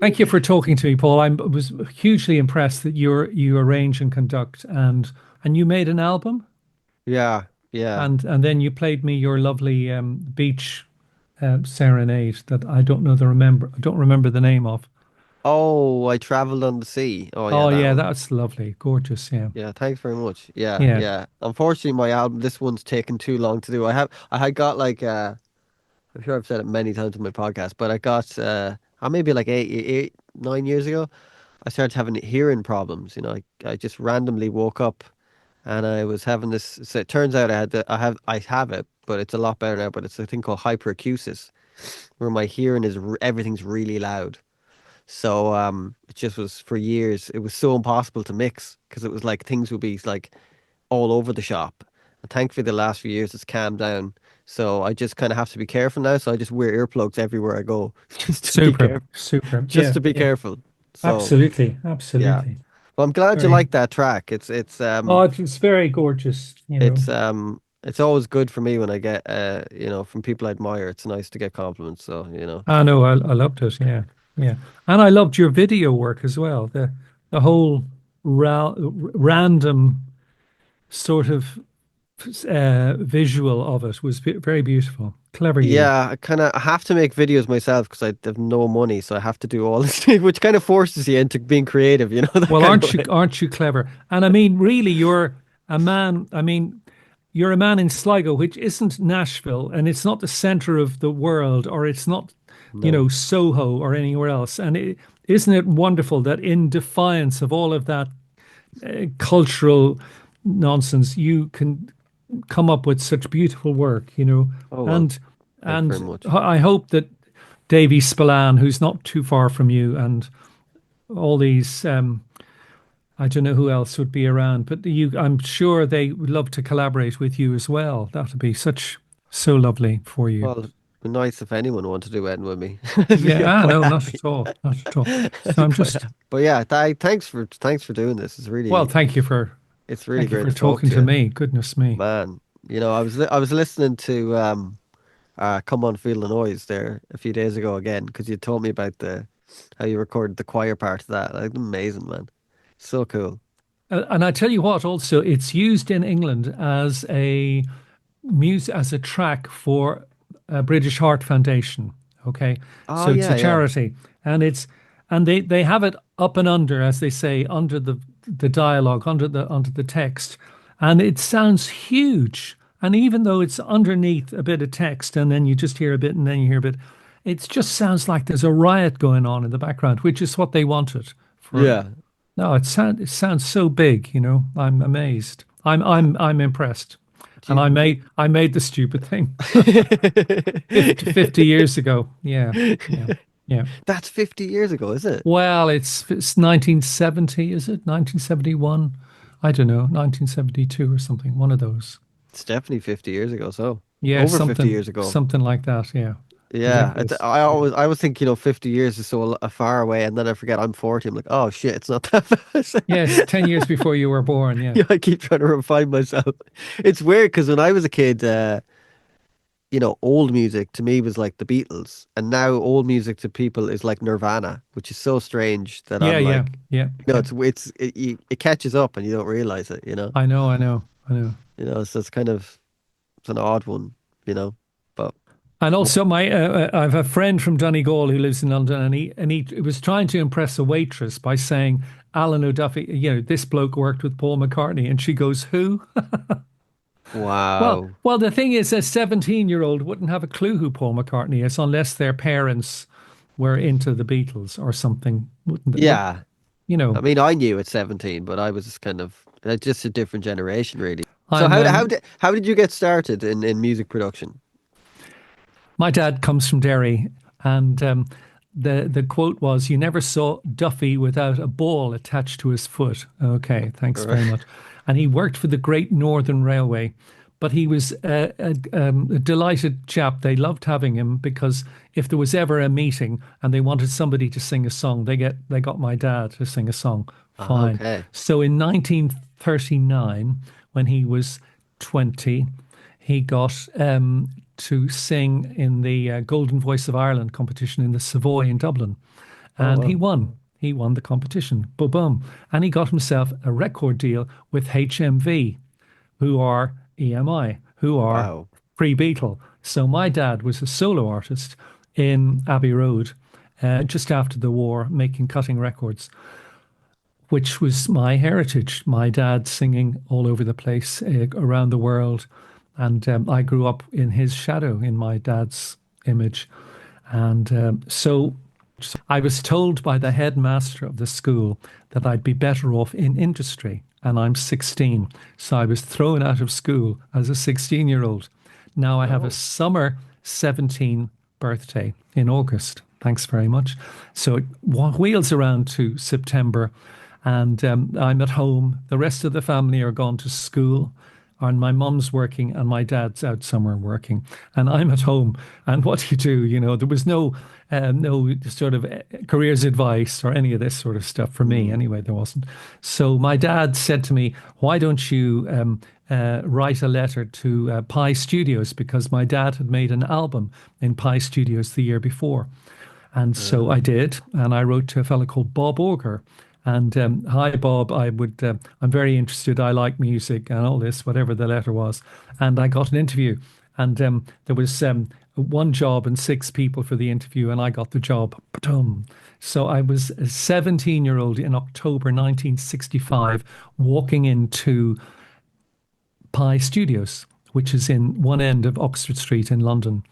Thank you for talking to me, Paul. was hugely impressed that you arrange and conduct and you made an album Yeah, yeah. and then you played me your lovely beach serenade that I don't remember the name of. Oh, I traveled on the sea. Oh yeah, Oh that yeah, one. that's lovely, gorgeous. Yeah, Yeah, thanks very much. Yeah, yeah. yeah. Unfortunately, my album, this one's taken too long to do. I had got like, I'm sure I've said it many times on my podcast, but I got, maybe like 9 years ago, I started having hearing problems. I just randomly woke up and I was having this. So it turns out I have it, but it's a lot better now. But it's a thing called hyperacusis, where my hearing everything's really loud. So it just was for years. It was so impossible to mix because it was like things would be like all over the shop. And thankfully, the last few years it's calmed down. So I just kind of have to be careful now. So I just wear earplugs everywhere I go, just to be Superb, careful. superb. Just Yeah, to be yeah. careful. So Absolutely, yeah. absolutely. Well, I'm glad you Very. like that track. Oh, it's very gorgeous. It's always good for me when I get from people I admire. It's nice to get compliments. So I know. I loved it. Yeah, yeah. And I loved your video work as well. The whole random sort of visual of it was very beautiful. Clever you. Yeah, I have to make videos myself because I have no money, so I have to do all this, which kind of forces you into being creative, that Well, kind of way. aren't you clever? And I mean, really, you're a man. I mean, you're a man in Sligo, which isn't Nashville, and it's not the center of the world, or it's not, No. Soho or anywhere else. And isn't it wonderful that in defiance of all of that cultural nonsense, you can come up with such beautiful work, Oh well, and thank you very and much. I hope that Davy Spillane, who's not too far from you, and all these I don't know who else would be around, but I'm sure they would love to collaborate with you as well. That would be so lovely for you. Well, it'd be nice if anyone wanted to do wedding with me. Yeah, I'm quite no, not happy. at all, not at all. So I'm I'm quite just, happy. But yeah, thanks for doing this. well, It's really thank you great for to talk talking to to you, me. Goodness me. man. I was listening to "Come On Feel the Noise" there a few days ago again because you told me about the how you recorded the choir part of that. Like, amazing, man. So cool. And I tell you what, also, it's used in England as a as a track for a British Heart Foundation. Okay, Oh so it's a yeah, yeah. charity, and they have it up and under, as they say, under the dialogue, under the text, and it sounds huge. And even though it's underneath a bit of text, and then you just hear a bit, and then you hear a bit, it just sounds like there's a riot going on in the background, which is what they wanted for. Yeah. No, it sounds so big, I'm amazed. I'm impressed. Do And you, I made the stupid thing do 50 years ago. Yeah. Yeah. you- Yeah. That's 50 years ago, is it? Well, it's 1970, is it? 1971? I don't know, 1972 or something, one of those. It's definitely 50 years ago, so Yeah, over 50 years ago. something like that. Yeah. Yeah, Ridiculous. Yeah. I always think, 50 years is so far away, and then I forget I'm 40. I'm like, oh shit, it's not that fast. Yes, 10 years before you were born. Yeah. Yeah, I keep trying to refine myself. It's weird because when I was a kid, old music to me was like the Beatles, and now old music to people is like Nirvana, which is so strange that Yeah. I'm Yeah. like, Yeah. Yeah. it catches up and you don't realize it, you know. I know. I know. I know. So it's an odd one, you know. But And also, I have a friend from Donegal who lives in London, and he was trying to impress a waitress by saying, "Alan O'Duffy, this bloke worked with Paul McCartney," and she goes, "Who?" wow, Well, the thing is, a 17-year-old wouldn't have a clue who Paul McCartney is unless their parents were into the Beatles or something. Wouldn't would yeah. you know? I mean, I knew at 17, but I was just kind of just a different generation, really. So I'm how did you get started in music production? My dad comes from Derry, and the quote was, "You never saw Duffy without a ball attached to his foot." Okay, thanks very much. And he worked for the Great Northern Railway, but he was a delighted chap. They loved having him because if there was ever a meeting and they wanted somebody to sing a song, they got my dad to sing a song. Fine. Okay. So in 1939, when he was 20, he got to sing in the Golden Voice of Ireland competition in the Savoy in Dublin. Oh and he wow. won. He won the competition. Boom, boom. And he got himself a record deal with HMV, who are EMI, who are Wow. pre Beatle. So my dad was a solo artist in Abbey Road just after the war, making cutting records, which was my heritage. My dad singing all over the place around the world. And I grew up in his shadow, in my dad's image. And so I was told by the headmaster of the school that I'd be better off in industry, and I'm 16. So I was thrown out of school as a 16-year-old. Now I have a Oh. summer 17 birthday in August. Thanks very much. So it wheels around to September, and I'm at home. The rest of the family are gone to school, and my mum's working and my dad's out somewhere working, and I'm at home. And what do you do? There was no sort of careers advice or any of this sort of stuff for me. Mm. Anyway, there wasn't. So my dad said to me, "Why don't you write a letter to Pi Studios?" Because my dad had made an album in Pi Studios the year before. And so I did, and I wrote to a fellow called Bob Auger. And hi, Bob. I'm very interested. I like music and all this, whatever the letter was. And I got an interview, and there was one job and six people for the interview, and I got the job. Ba-dum. So I was a 17-year-old in October 1965, walking into Pi Studios, which is in one end of Oxford Street in London.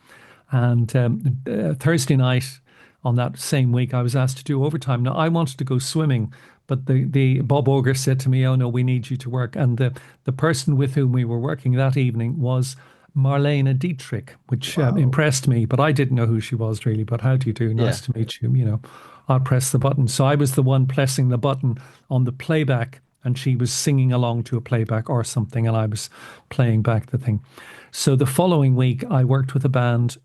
And Thursday night on that same week, I was asked to do overtime. Now, I wanted to go swimming, but the Bob Auger said to me, "Oh no, we need you to work." And the person with whom we were working that evening was Marlene Dietrich, which Wow. impressed me. But I didn't know who she was really. But how do you do? Yeah. Nice to meet you. I'll press the button. So I was the one pressing the button on the playback, and she was singing along to a playback or something, and I was playing back the thing. So the following week, I worked with a band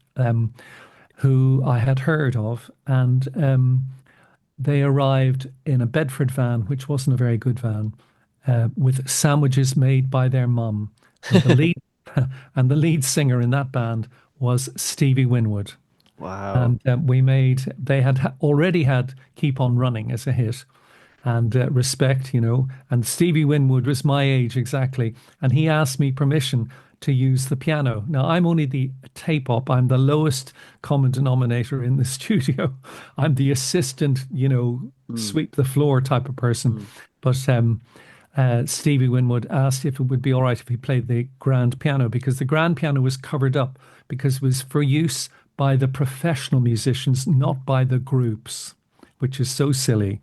who I had heard of, and they arrived in a Bedford van, which wasn't a very good van, with sandwiches made by their mum. And the lead and the lead singer in that band was Stevie Winwood. Wow. And they had already had Keep On Running as a hit, and Respect, And Stevie Winwood was my age exactly. And he asked me permission to use the piano. Now, I'm only the tape op, I'm the lowest common denominator in the studio. I'm the assistant, Mm. sweep the floor type of person. Mm. But Stevie Winwood asked if it would be all right if he played the grand piano, because the grand piano was covered up because it was for use by the professional musicians, not by the groups, which is so silly.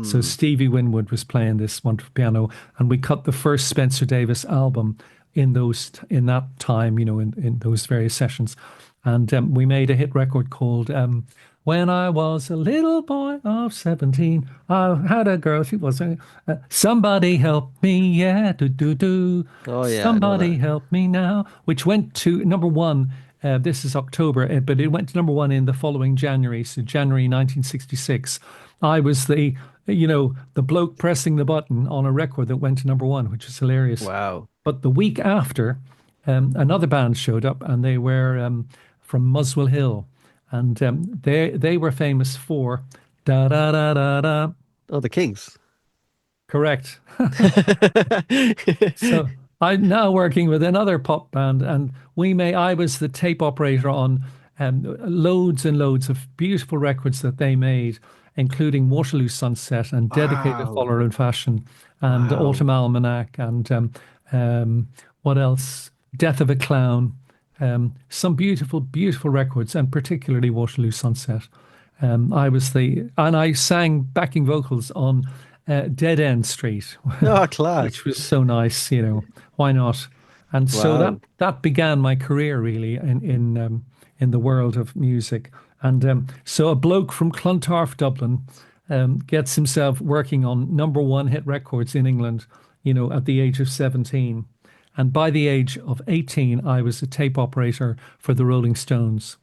So Mm. Stevie Winwood was playing this wonderful piano, and we cut the first Spencer Davis album in that time, in those various sessions, and we made a hit record called "When I Was a Little Boy of 17." I had a girl. She was somebody help me, yeah, do do do. Oh yeah, I know Somebody that. help me now, which went to number one. This is October, but it went to number one in the following January, so January 1966. I was the bloke pressing the button on a record that went to number one, which is hilarious. Wow. But the week after, another band showed up, and they were from Muswell Hill, and they were famous for da da da da da. Oh, the Kings. Correct. So I'm now working with another pop band, and I was the tape operator on loads and loads of beautiful records that they made, including Waterloo Sunset and Dedicated Wow. Follower in Fashion and Wow. Autumn Almanac and what else? Death of a Clown. Some beautiful, beautiful records, and particularly Waterloo Sunset. And I sang backing vocals on Dead End Street, Oh, class. which was so nice. Why not? And so that Wow. that began my career really in the world of music. And so a bloke from Clontarf, Dublin, gets himself working on number one hit records in England, at the age of 17. And by the age of 18, I was a tape operator for the Rolling Stones.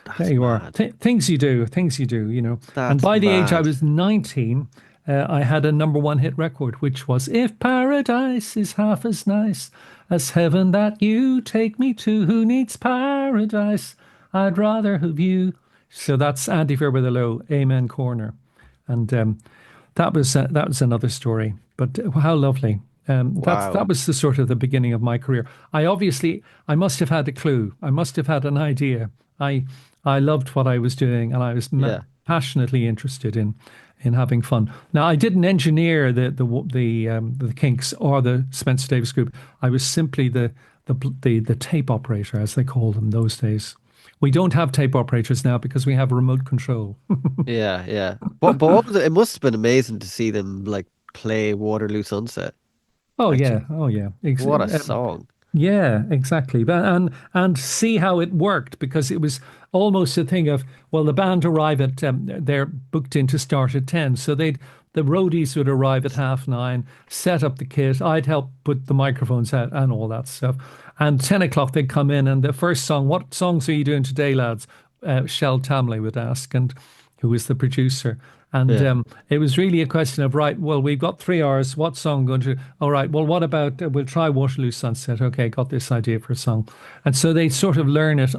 There That's you are. mad. Things you do. And That's by the age I mad. was 19, I had a number one hit record, which was "If Paradise is Half as Nice as Heaven That You Take Me To, Who Needs Paradise? I'd rather have you." So that's Andy Fairweather Low, Amen Corner. And that was another story. But how lovely. That Wow. was the sort of the beginning of my career. I must have had a clue. I must have had an idea. I I loved what I was doing, and I was Yeah. passionately interested in having fun. Now, I didn't engineer the Kinks or the Spencer Davis Group. I was simply the tape operator, as they called them those days. We don't have tape operators now because we have remote control. Yeah, yeah. But what was it? It must have been amazing to see them like play Waterloo Sunset. Oh Like, yeah, oh yeah. what a song. Yeah, exactly. But and see how it worked because it was almost a thing of well, the band arrive at they're booked in to start at 10, so the roadies would arrive at 9:30, set up the kit. I'd help put the microphones out and all that stuff. And 10 o'clock they'd come in and the first song, what songs are you doing today, lads? Shel Tamley would ask, and who was the producer. And Yeah. it was really a question of, right, well, we've got 3 hours. What song going to? All right, well, what about, we'll try Waterloo Sunset. Okay, got this idea for a song. And so they'd sort of learn it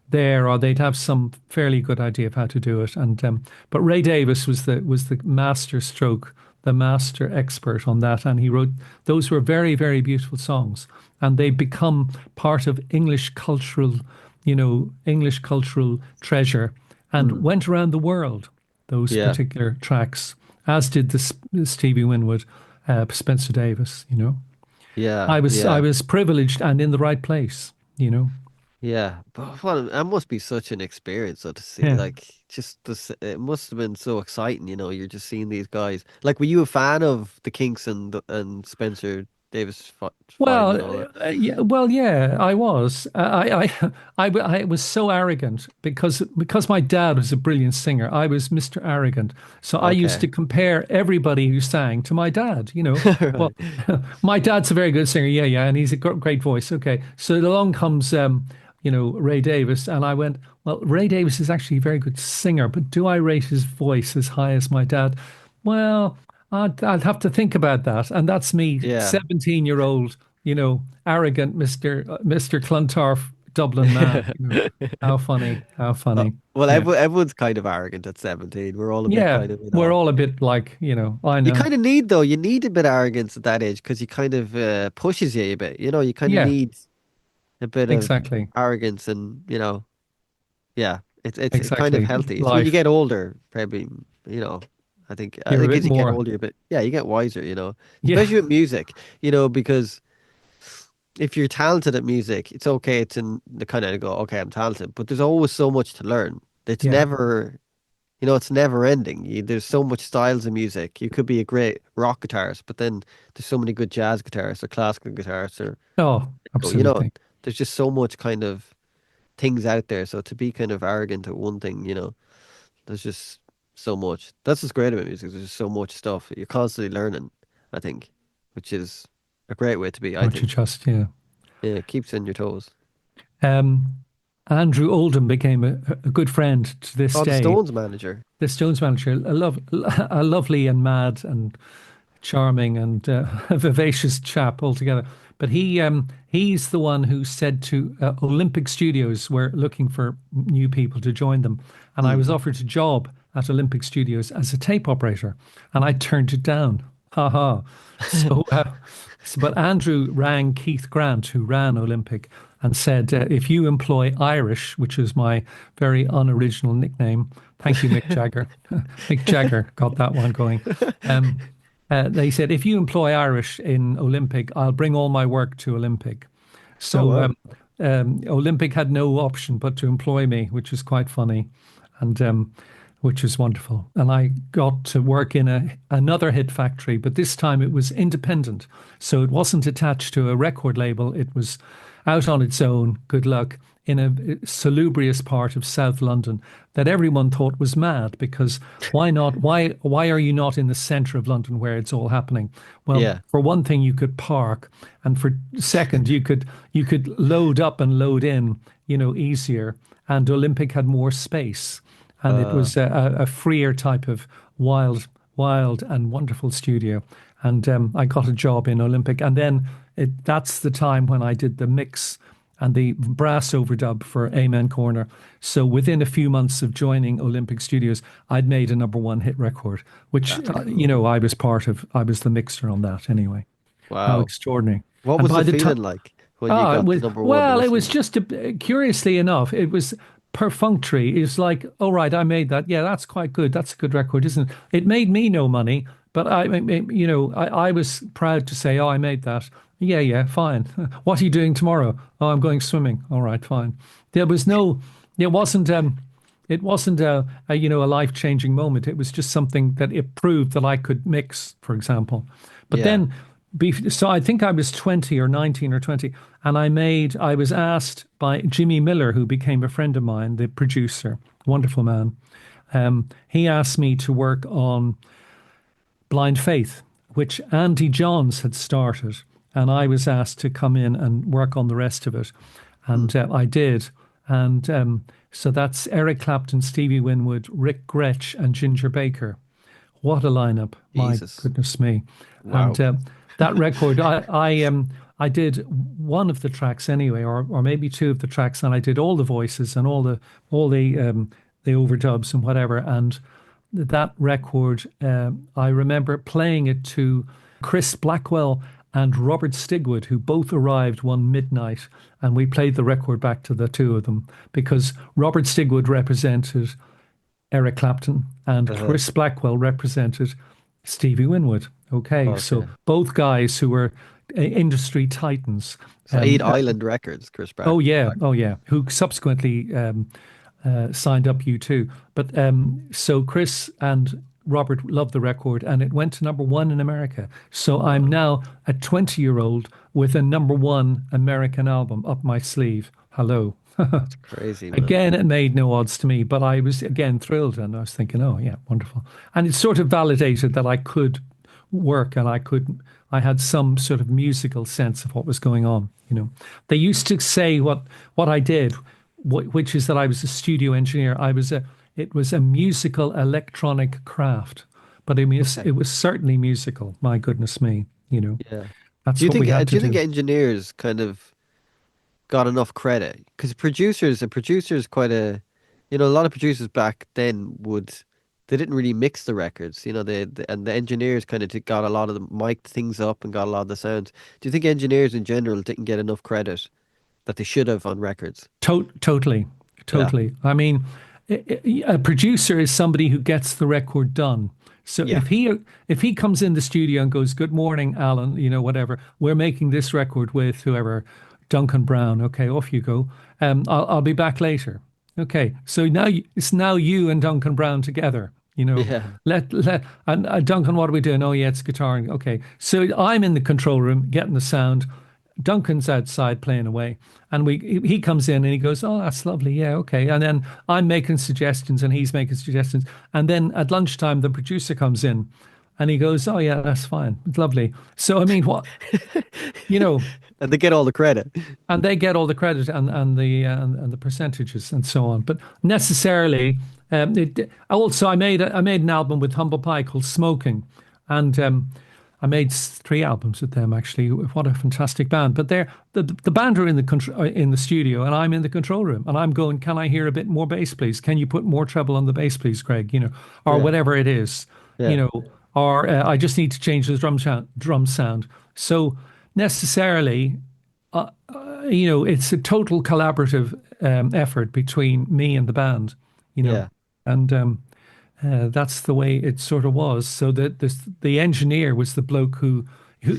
there, or they'd have some fairly good idea of how to do it. And but Ray Davis was the master stroke, the master expert on that. And he wrote, those were very, very beautiful songs. And they become part of English cultural treasure and Mm. went around the world those Yeah. particular tracks, as did the Stevie Winwood, Spencer Davis. Yeah. I Yeah. was privileged and in the right place. Yeah. But what that must be such an experience though to see Yeah. like just this it must have been so exciting, you're just seeing these guys. Like were you a fan of the Kinks and Spencer Davis five Well, and all that? yeah, I was. I was so arrogant because my dad was a brilliant singer. I was Mr. Arrogant, so I used Okay. to compare everybody who sang to my dad. Well, Right. my dad's a very good singer, yeah, yeah, and he's a great voice. Okay, so along comes Ray Davis, and I went, well, Ray Davis is actually a very good singer, but do I rate his voice as high as my dad? Well, I'd have to think about that. And that's me, Yeah. 17-year-old, arrogant Mr. Clontarf Dublin man. How funny, how funny. Well, Yeah. everyone's kind of arrogant at 17. We're all a bit Yeah. kind of, We're all a bit like, I You know. kind of need though. You need a bit of arrogance at that age because he kind of pushes you a bit. You kind of Yeah, need a bit of exactly. arrogance, and yeah, it's kind of Exactly. healthy. It's when you Life. get older, probably. You know, I You're a think bit as you get more. older, but yeah, you get wiser. Yeah. Especially with music. Because if you're talented at music, it's okay to kind of go, okay, I'm talented, but there's always so much to learn. It's Yeah. never it's never ending. There's so much styles of music. You could be a great rock guitarist, but then there's so many good jazz guitarists or classical guitarists or Oh, you know, absolutely. there's just so much kind of things out there. So to be kind of arrogant at one thing, there's just so much. That's what's great about music. There's just so much stuff. You're constantly learning, I think, which is a great way to be, I Aren't you think. just, yeah. Yeah, it keeps you on your toes. Um, Andrew Oldham became a good friend to this Oh, the day. Stones manager. The Stones manager, a lovely and mad and charming and a vivacious chap altogether. But he's the one who said to Olympic Studios, we're looking for new people to join them, and I Hmm. was offered a job at Olympic Studios as a tape operator, and I turned it down. Ha ha. So, but Andrew rang Keith Grant, who ran Olympic, and said, if you employ Irish, which is my very unoriginal nickname, thank you, Mick Jagger. Mick Jagger got that one going. Um, they said, if you employ Irish in Olympic, I'll bring all my work to Olympic. Oh So wow. Olympic had no option but to employ me, which was quite funny, and which was wonderful. And I got to work in another hit factory, but this time it was independent. So it wasn't attached to a record label. It was out on its own, good luck, in a salubrious part of South London that everyone thought was mad because why not? Why are you not in the centre of London where it's all happening? Well, Yeah. for one thing, you could park, and for second, you could load up and load in, easier. And Olympic had more space, and it Uh, was a freer type of wild and wonderful studio. And I got a job in Olympic, and then that's the time when I did the mix and the brass overdub for Amen Corner. So within a few months of joining Olympic Studios, I'd made a number one hit record, which, That's cool. I was part of. I was the mixer on that anyway. How Wow. extraordinary. What And was by the the time, feeling like when you it got the was, number one well, it was listening? just curiously enough, it was perfunctory. It's like, oh, right, I made that. Yeah, that's quite good. That's a good record, isn't it? It made me no money, but I was proud to say, oh, I made that. Yeah, yeah, fine. What are you doing tomorrow? Oh, I'm going swimming. All right, fine. There was no, it wasn't, it wasn't a life-changing moment. It was just something that it proved that I could mix, for example. But Yeah. then, so I think I was 20 or 19 or 20, and I was asked by Jimmy Miller, who became a friend of mine, the producer, wonderful man. He asked me to work on Blind Faith, which Andy Johns had started, and I was asked to come in and work on the rest of it, Hmm. and I did. And so that's Eric Clapton, Stevie Winwood, Rick Gretsch, and Ginger Baker. What a lineup! My Jesus. goodness me! And Wow. that record, I did one of the tracks anyway, or maybe two of the tracks, and I did all the voices and all the overdubs and whatever. And that record, I remember playing it to Chris Blackwell and Robert Stigwood, who both arrived one midnight, and we played the record back to the two of them because Robert Stigwood represented Eric Clapton and Uh-huh. Chris Blackwell represented Stevie Winwood. Okay, so Okay. both guys who were industry titans. So Um, Eight uh, Island Records, Chris oh yeah, Black. oh yeah, who subsequently signed up U2. But so Chris and Robert loved the record, and it went to number one in America. So I'm Wow. now a 20-year-old with a number one American album up my sleeve. Hello. That's crazy, man. Again, it made no odds to me, but I was again thrilled, and I was thinking, oh yeah, wonderful. And it sort of validated that I could work, and I had some sort of musical sense of what was going on. They used to say what I did, which is that I was a studio engineer. It was a musical electronic craft, but I mean, Okay. it was certainly musical. My goodness me, Yeah. Do that's you what we think had do to you think do. engineers kind of got enough credit? Because a producer is quite a lot of producers back then they didn't really mix the records, and the engineers kind of got a lot of the mic'd things up and got a lot of the sounds. Do you think engineers in general didn't get enough credit that they should have on records? Totally, Yeah. totally. I mean, a producer is somebody who gets the record done. So Yeah. if he comes in the studio and goes, "Good morning, Alan," whatever, we're making this record with whoever, Duncan Brown. Okay, off you go. I'll be back later. Okay, so it's now you and Duncan Brown together. Yeah. Let and Duncan, what are we doing? Oh yeah, it's guitaring. Okay, so I'm in the control room getting the sound. Duncan's outside playing away, and he comes in and he goes, "Oh, that's lovely. Yeah, okay." And then I'm making suggestions and he's making suggestions, and then at lunchtime the producer comes in, and he goes, "Oh yeah, that's fine. It's lovely." So I mean, what you know, And they get all the credit. and they get all the credit and the percentages and so on. But necessarily, also I made an album with Humble Pie called Smoking, and I made three albums with them actually. What a fantastic band! But the band are in in the studio, and I'm in the control room, and I'm going, "Can I hear a bit more bass, please? Can you put more treble on the bass, please, Greg? Or Yeah. whatever it is, you Yeah. know." Or I just need to change the drum sound. So necessarily it's a total collaborative effort between me and the band, Yeah. and that's the way it sort of was. So that the engineer was the bloke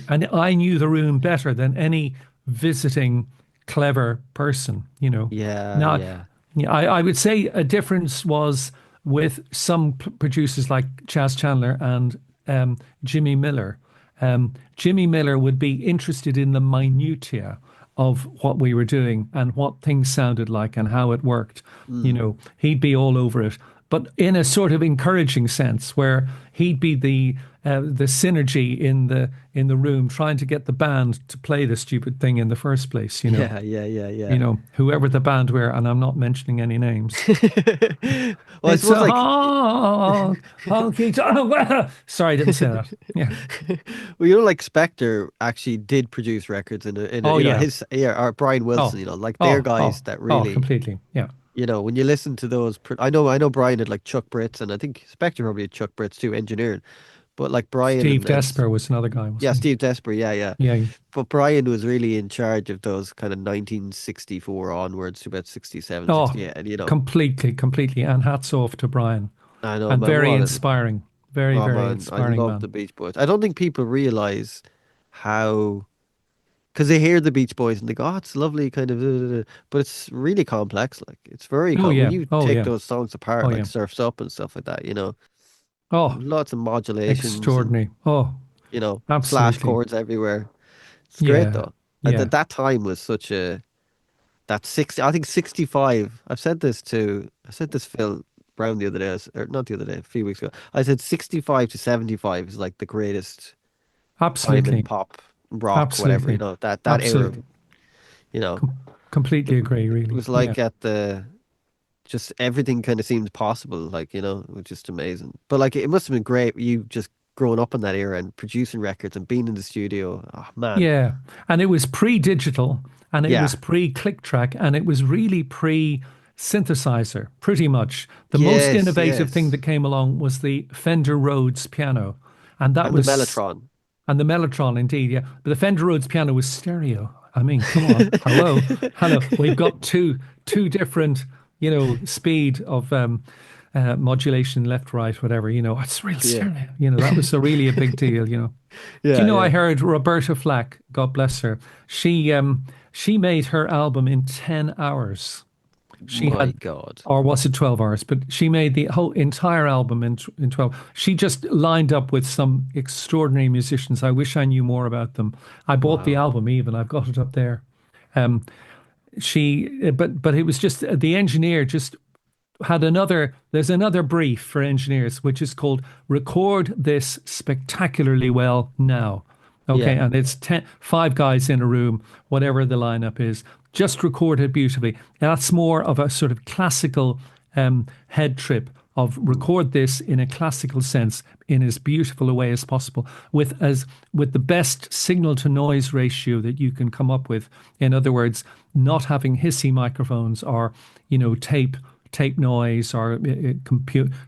and I knew the room better than any visiting clever person. Yeah. Now, Yeah. yeah, I would say a difference was with some producers like Chaz Chandler and Jimmy Miller. Jimmy Miller would be interested in the minutiae of what we were doing and what things sounded like and how it worked. Mm. He'd be all over it. but in a sort of encouraging sense, where he'd be the synergy in the room, trying to get the band to play the stupid thing in the first place. Yeah, yeah, yeah, yeah. Whoever the band were, and I'm not mentioning any names. Well, I It's suppose a like honky tonk. Sorry, I didn't say that. Yeah. well, like Spector actually did produce records in a Oh yeah. his yeah, or Brian Oh. Wilson, like they're guys that really, Completely. Yeah. when you listen to those, I know Brian had like Chuck Britz, and I think Spector probably had Chuck Britz too, engineering. But like Brian Steve and Desper was another guy, yeah, wasn't Steve Desper, yeah, yeah. he? Yeah. But Brian was really in charge of those kind of 1964 onwards to about 67, Oh, 68. And completely, completely. And hats off to Brian. I know, And man, very inspiring. Very, oh very man, I inspiring love man. the Beach Boys. I don't think people realize how, because they hear the Beach Boys and they go, oh, it's lovely, kind of, but it's really complex. Like, it's very, Oh when yeah. you Oh take yeah. those songs apart, Oh like yeah. Surf's Up and stuff like that, Oh, lots of modulations and, extraordinary. Oh, flash absolutely. chords everywhere. It's great Yeah. though. Yeah. That time was such a, that 60, I think 65. I said this Phil Brown the other day, or not the other day, a few weeks ago. I said 65 to 75 is like the greatest time in Absolutely. pop, rock, whatever, Absolutely. that era, Absolutely. you know, it, Completely agree, it really. was Yeah. like at the, just everything kind of seemed possible, like, it was just amazing. But like, it must have been great, you just growing up in that era and producing records and being in the studio. Oh man. Yeah. And it was pre-digital and it was Yeah. pre-click track and it was really pre-synthesizer, pretty much. The most Yes, innovative thing yes. that came along was the Fender Rhodes piano. And that And the was, Mellotron. and the Mellotron indeed, yeah. But the Fender Rhodes piano was stereo. I mean, come on. Hello. Hello. We've got two different, speed of modulation, left, right, whatever, it's real Yeah. stereo. That was really a big deal. Do you Yeah, know I yeah. heard Roberta Flack, God bless her, she made her album in 10 hours. She My had God. or was it 12 hours? But she made the whole entire album in 12. She just lined up with some extraordinary musicians. I wish I knew more about them. I bought the Wow. album even. I've got it up there. Um, but it was just the engineer just there's another brief for engineers which is called record this spectacularly well now. Okay, Yeah. and it's five guys in a room, whatever the lineup is, just record it beautifully. That's more of a sort of classical head trip of Mm. record this in a classical sense in as beautiful a way as possible with the best signal to noise ratio that you can come up with. In other words, not having hissy microphones or tape noise or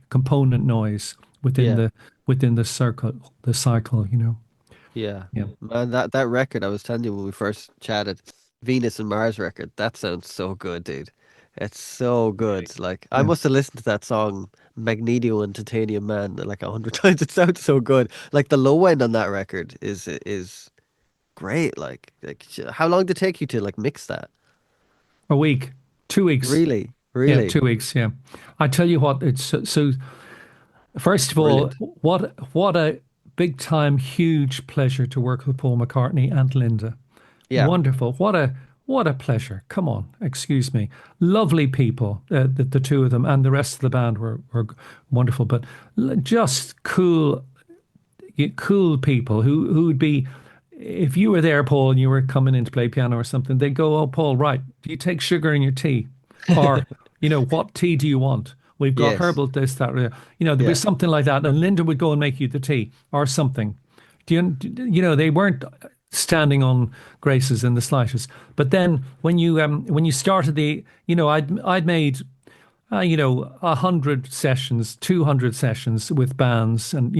component noise within Yeah. the cycle. Yeah. Yeah. Man, that record I was telling you when we first chatted, Venus and Mars record, that sounds so good, dude. It's so good. Like I Yeah. must have listened to that song Magneto and Titanium Man like 100 times. It sounds so good. Like the low end on that record is great. How long did it take you to like mix that? A week, 2 weeks. Really? Yeah, Really? 2 weeks. Yeah. I tell you what, it's so first of all, Brilliant. what a big time, huge pleasure to work with Paul McCartney and Linda. Yeah. Wonderful. What a pleasure. Come on, excuse me. Lovely people, the two of them, and the rest of the band were wonderful, but just cool people who would be, if you were there, Paul, and you were coming in to play piano or something, they'd go, "Oh, Paul, right, do you take sugar in your tea?" Or, what tea do you want? We've got Yes. herbal this, that, or, there'd be Yeah. something like that. And Linda would go and make you the tea or something. They weren't standing on graces in the slightest. But then when you started I'd made 100 sessions, 200 sessions with bands, and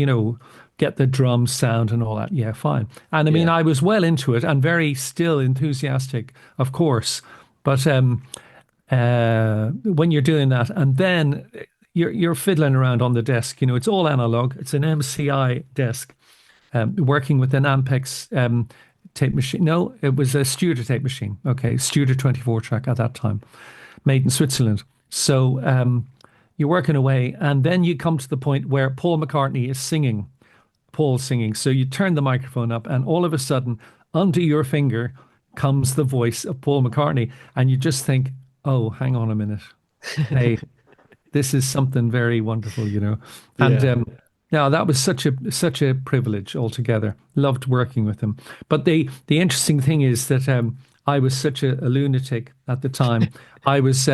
get the drums sound and all that. Yeah, fine. And I mean, Yeah. I was well into it and very still enthusiastic, of course. But when you're doing that, and then you're fiddling around on the desk, it's all analog. It's an MCI desk, working with an Ampex tape machine. No, it was a Studer tape machine. Okay, Studer 24 track at that time, made in Switzerland. So you're working away, and then you come to the point where Paul McCartney is singing. Paul's singing. So you turn the microphone up, and all of a sudden, under your finger comes the voice of Paul McCartney, and you just think, "Oh, hang on a minute. Hey, this is something very wonderful, you know. And Yeah. yeah, that was such a privilege altogether. Loved working with him. But the interesting thing is that I was such a lunatic at the time. I was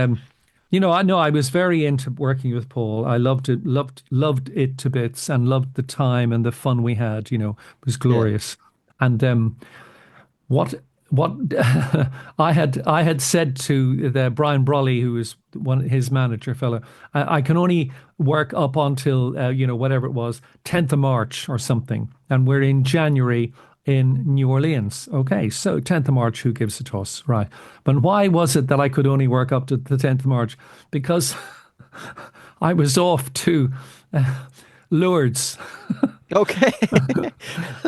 you know, I know I was very into working with Paul. I loved it, loved it to bits, and loved the time and the fun we had. You know, it was Yeah. glorious. And what what I had said to the Brian Brolly, who was one his manager fellow, I can only work up until you know, whatever it was, 10th of March or something, and we're in January in New Orleans. Okay, so 10th of March, who gives a toss, right? But why was it that I could only work up to the 10th of March? Because I was off to Lourdes Okay.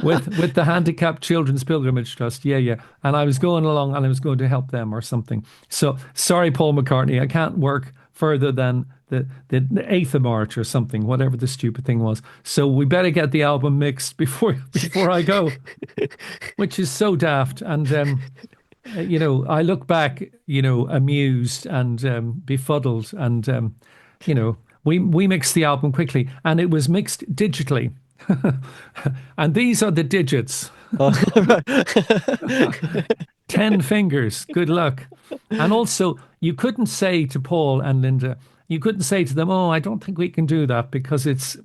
with the Handicapped Children's Pilgrimage Trust. Yeah, yeah. And I was going along and I was going to help them or something. So sorry, Paul McCartney, I can't work further than the 8th of March or something, whatever the stupid thing was. So we better get the album mixed before I go, which is so daft. And you know, I look back, you know, amused and befuddled, and you know, we mixed the album quickly, and it was mixed digitally, and these are the digits. Oh, 10 fingers. Good luck. And also, you couldn't say to Paul and Linda, you couldn't say to them, "Oh, I don't think we can do that because it's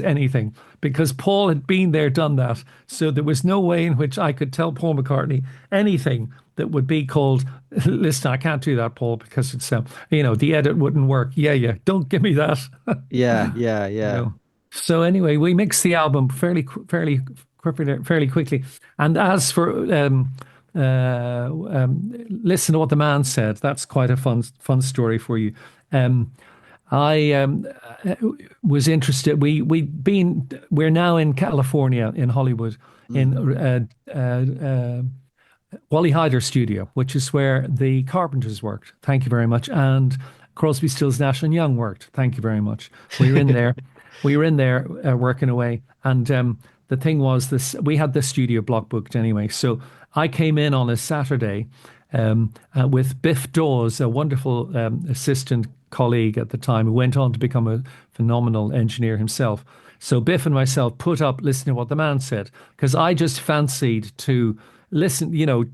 anything." Because Paul had been there, done that. So there was no way in which I could tell Paul McCartney anything that would be called, "Listen, I can't do that, Paul, because it's you know, the edit wouldn't work." Yeah, yeah. Don't give me that. yeah, yeah, You yeah. know. So anyway, we mixed the album fairly quickly. And as for listen to what the man said, that's quite a fun story for you. Um, I was interested. We're now in California, in Hollywood, in Hmm. Wally Hyder Studio, which is where the Carpenters worked. Thank you very much. And Crosby, Stills, Nash and Young worked. Thank you very much. We were in there. We were in there working away. And the thing was, this we had the studio block booked anyway. So I came in on a Saturday with Biff Dawes, a wonderful assistant colleague at the time, who went on to become a phenomenal engineer himself. So Biff and myself put up listening to what the man said, because I just fancied to listen, you know,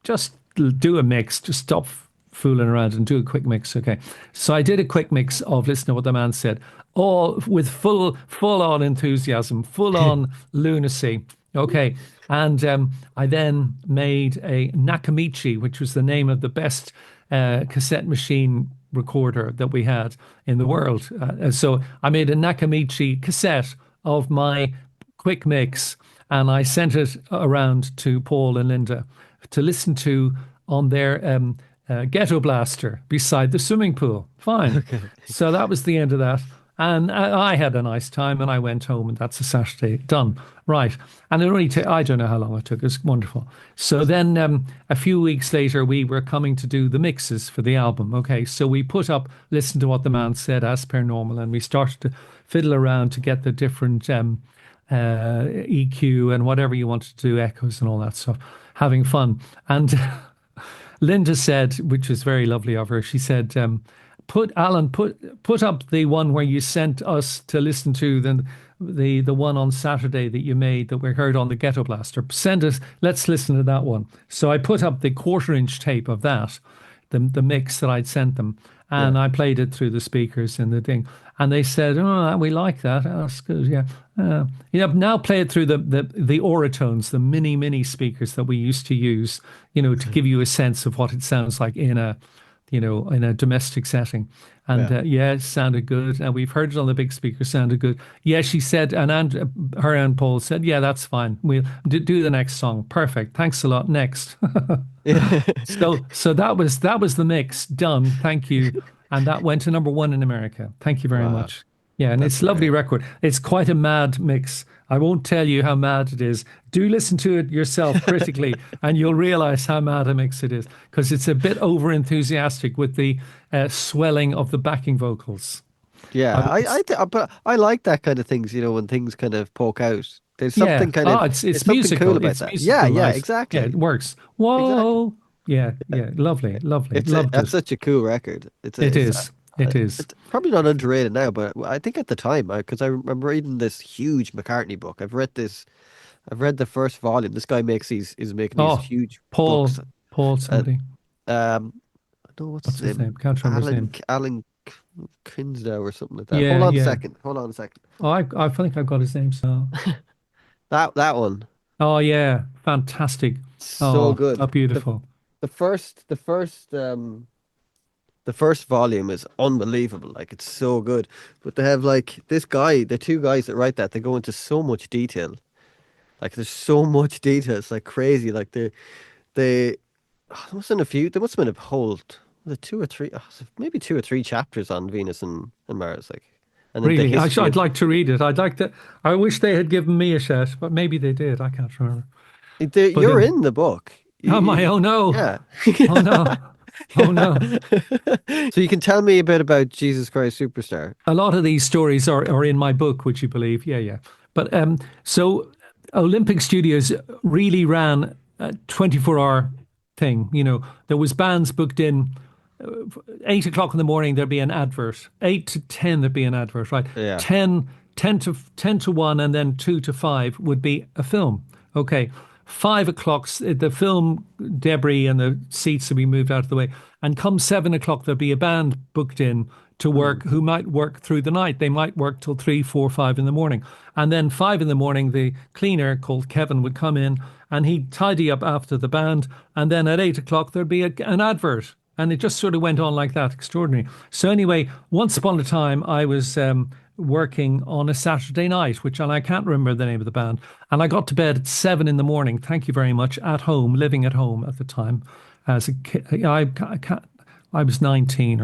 just do a mix, just stop fooling around and do a quick mix. Okay. So I did a quick mix of listening to what the man said, all with full on enthusiasm, full on lunacy. Okay. And I then made a Nakamichi, which was the name of the best cassette machine recorder that we had in the world. So I made a Nakamichi cassette of my quick mix, and I sent it around to Paul and Linda to listen to on their ghetto blaster beside the swimming pool. Fine. Okay. So that was the end of that. And I had a nice time, and I went home, and that's a Saturday done. Right. And it only took, I don't know how long it took. It was wonderful. So then a few weeks later, we were coming to do the mixes for the album. Okay. So we put up, listen to what the man said as per normal, and we started to fiddle around to get the different EQ and whatever you wanted to do, echoes and all that stuff, having fun. And Linda said, which was very lovely of her, she said, put up the one where you sent us to listen to the one on Saturday that you made that we heard on the Ghetto Blaster. Send us, let's listen to that one." So I put up the 1/4 inch tape of that, the mix that I'd sent them, Yeah. and I played it through the speakers and the thing. And they said, "Oh, we like that. Oh, that's good. Yeah, you know, now play it through the Oratones, the mini speakers that we used to use, you know, to give you a sense of what it sounds like in a, you know, in a domestic setting." And Yeah. yeah, it sounded good. And we've heard it on the big speaker, sounded good. Yeah, she said, her and Paul said, "Yeah, that's fine. We'll do the next song. Perfect. Thanks a lot. Next." Yeah. So that was the mix done. Thank you. And that went to number one in America. Thank you very Wow. much. Yeah, and That's it's a lovely great. record. It's quite a mad mix. I won't tell you how mad it is. Do listen to it yourself critically, and you'll realize how mad a mix it is, because it's a bit over enthusiastic with the swelling of the backing vocals. Yeah, I won't. but I like that kind of things, when things kind of poke out. There's Yeah. something kind Oh, of, it's there's something cool musical. about It's that. Yeah, musical, yeah, nice. Yeah, it exactly. works. Exactly. Whoa. Yeah, yeah. Lovely, lovely. Loved That's it. such a cool record. It It's is. It is. It's probably not underrated now, but I think at the time, because I'm reading this huge McCartney book. I've read the first volume. This guy makes these is making these Oh, huge books. Paul Uh, somebody. I don't know what's What's his his name. name? Can't remember his name. Alan Kinsdow or something like that. Hold Yeah, on a yeah. second. Hold on a second. Oh, I think I've got his name. So, That one, oh yeah, fantastic. so Oh, good. how beautiful. The first the first volume is unbelievable. Like it's so good. But they have like this guy, the two guys that write that, they go into so much detail. Like there's so much detail. It's like crazy. Like they there must have been a few. There must have been a whole was it two or three, maybe two or three chapters on Venus and Mars. Like, and then the Really, history I'd of like to read it. I'd like to. I wish they had given me a shot, but maybe they did. I can't remember. But you're in the book. oh my, oh no, Yeah. oh no, oh no. So you can tell me a bit about Jesus Christ Superstar. A lot of these stories are in my book, would you believe? Yeah, yeah. But so Olympic Studios really ran a 24-hour thing. You know, there was bands booked in 8 o'clock in the morning. There'd be an advert. 8 to 10, there'd be an advert. Right, Yeah. 10 to 1, and then 2 to 5 would be a film. Okay. 5 o'clock, the film debris and the seats will be moved out of the way. And come 7 o'clock, there'll be a band booked in to Mm. work who might work through the night. They might work till 3, 4, 5 in the morning. And then 5 in the morning, the cleaner called Kevin would come in and he'd tidy up after the band. And then at 8 o'clock, there'd be an advert. And it just sort of went on like that. Extraordinary. So anyway, once upon a time, I was working on a Saturday night, and I can't remember the name of the band. And I got to bed at 7 in the morning. Thank you very much. At home, living at home at the time, as a kid. I can't. I was 19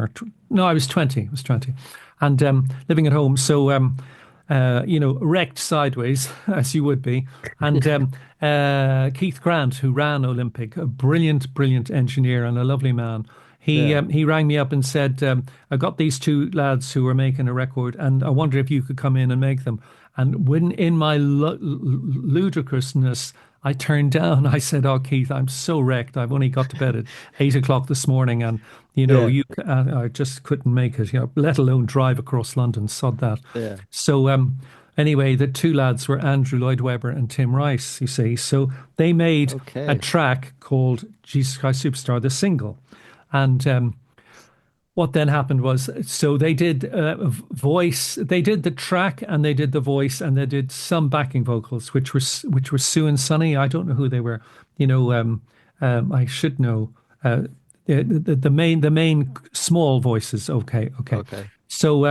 no, I was 20. I was 20, and living at home. So wrecked sideways as you would be. And Keith Grant, who ran Olympic, a brilliant, brilliant engineer and a lovely man. Yeah. He rang me up and said, "I got these two lads who are making a record, and I wonder if you could come in and make them." And when in my ludicrousness, I turned down. I said, "Oh, Keith, I'm so wrecked. I've only got to bed at 8 o'clock this morning, and Yeah. I just couldn't make it. Let alone drive across London. Sod that." Yeah. So anyway, the two lads were Andrew Lloyd Webber and Tim Rice. You see, so they made a Okay. track called "Jesus Christ Superstar," the single, and what then happened was, so they did voice, they did the track and they did the voice and they did some backing vocals, which were Sue and Sonny. I don't know who they were. I should know. The main small voices. Okay, okay. Okay. So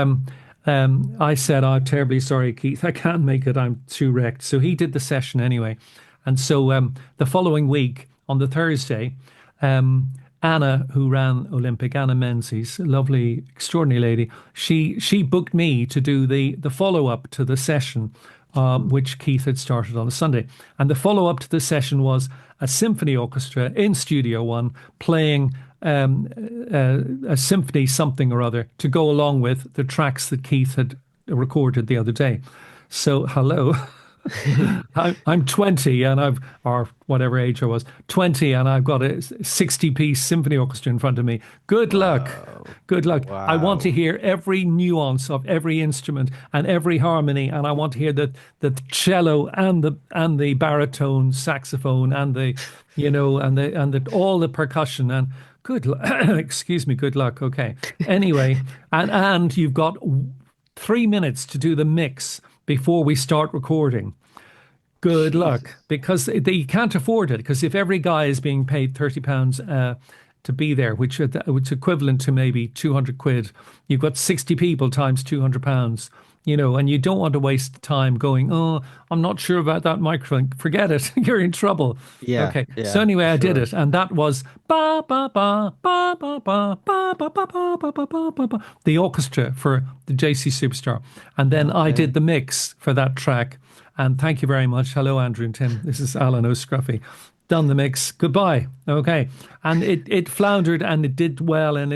I said, "I'm terribly sorry, Keith. I can't make it. I'm too wrecked." So he did the session anyway, and so the following week on the Thursday. Anna, who ran Olympic, Anna Menzies, a lovely, extraordinary lady, she booked me to do the follow up to the session, Mm. which Keith had started on a Sunday. And the follow up to the session was a symphony orchestra in Studio One playing a symphony something or other to go along with the tracks that Keith had recorded the other day. So, hello. I'm 20 and or whatever age I was, 20, and I've got a 60-piece symphony orchestra in front of me. Good luck. Wow. Good luck. I want to Wow. hear every nuance of every instrument and every harmony, and I want to hear the cello and the baritone saxophone and the all the percussion and excuse me, good luck. Okay. Anyway, and you've got 3 minutes to do the mix before we start recording. Good luck, Jesus. because they can't afford it. Because if every guy is being paid £30 to be there, which equivalent to maybe 200 quid, you've got 60 people times £200. And you don't want to waste time going, "Oh, I'm not sure about that microphone." Forget it. You're in trouble. Yeah. Okay. So Yeah. anyway, For I did sure. it, and that was ba ba ba ba ba ba ba ba ba ba ba ba ba ba ba, the orchestra for the JC Superstar, and then I Okay. did the mix for that track. And thank you very much. Hello, Andrew and Tim. This is Alan O'Scruffy. Done the mix. Goodbye. Okay. And it floundered and it did well, and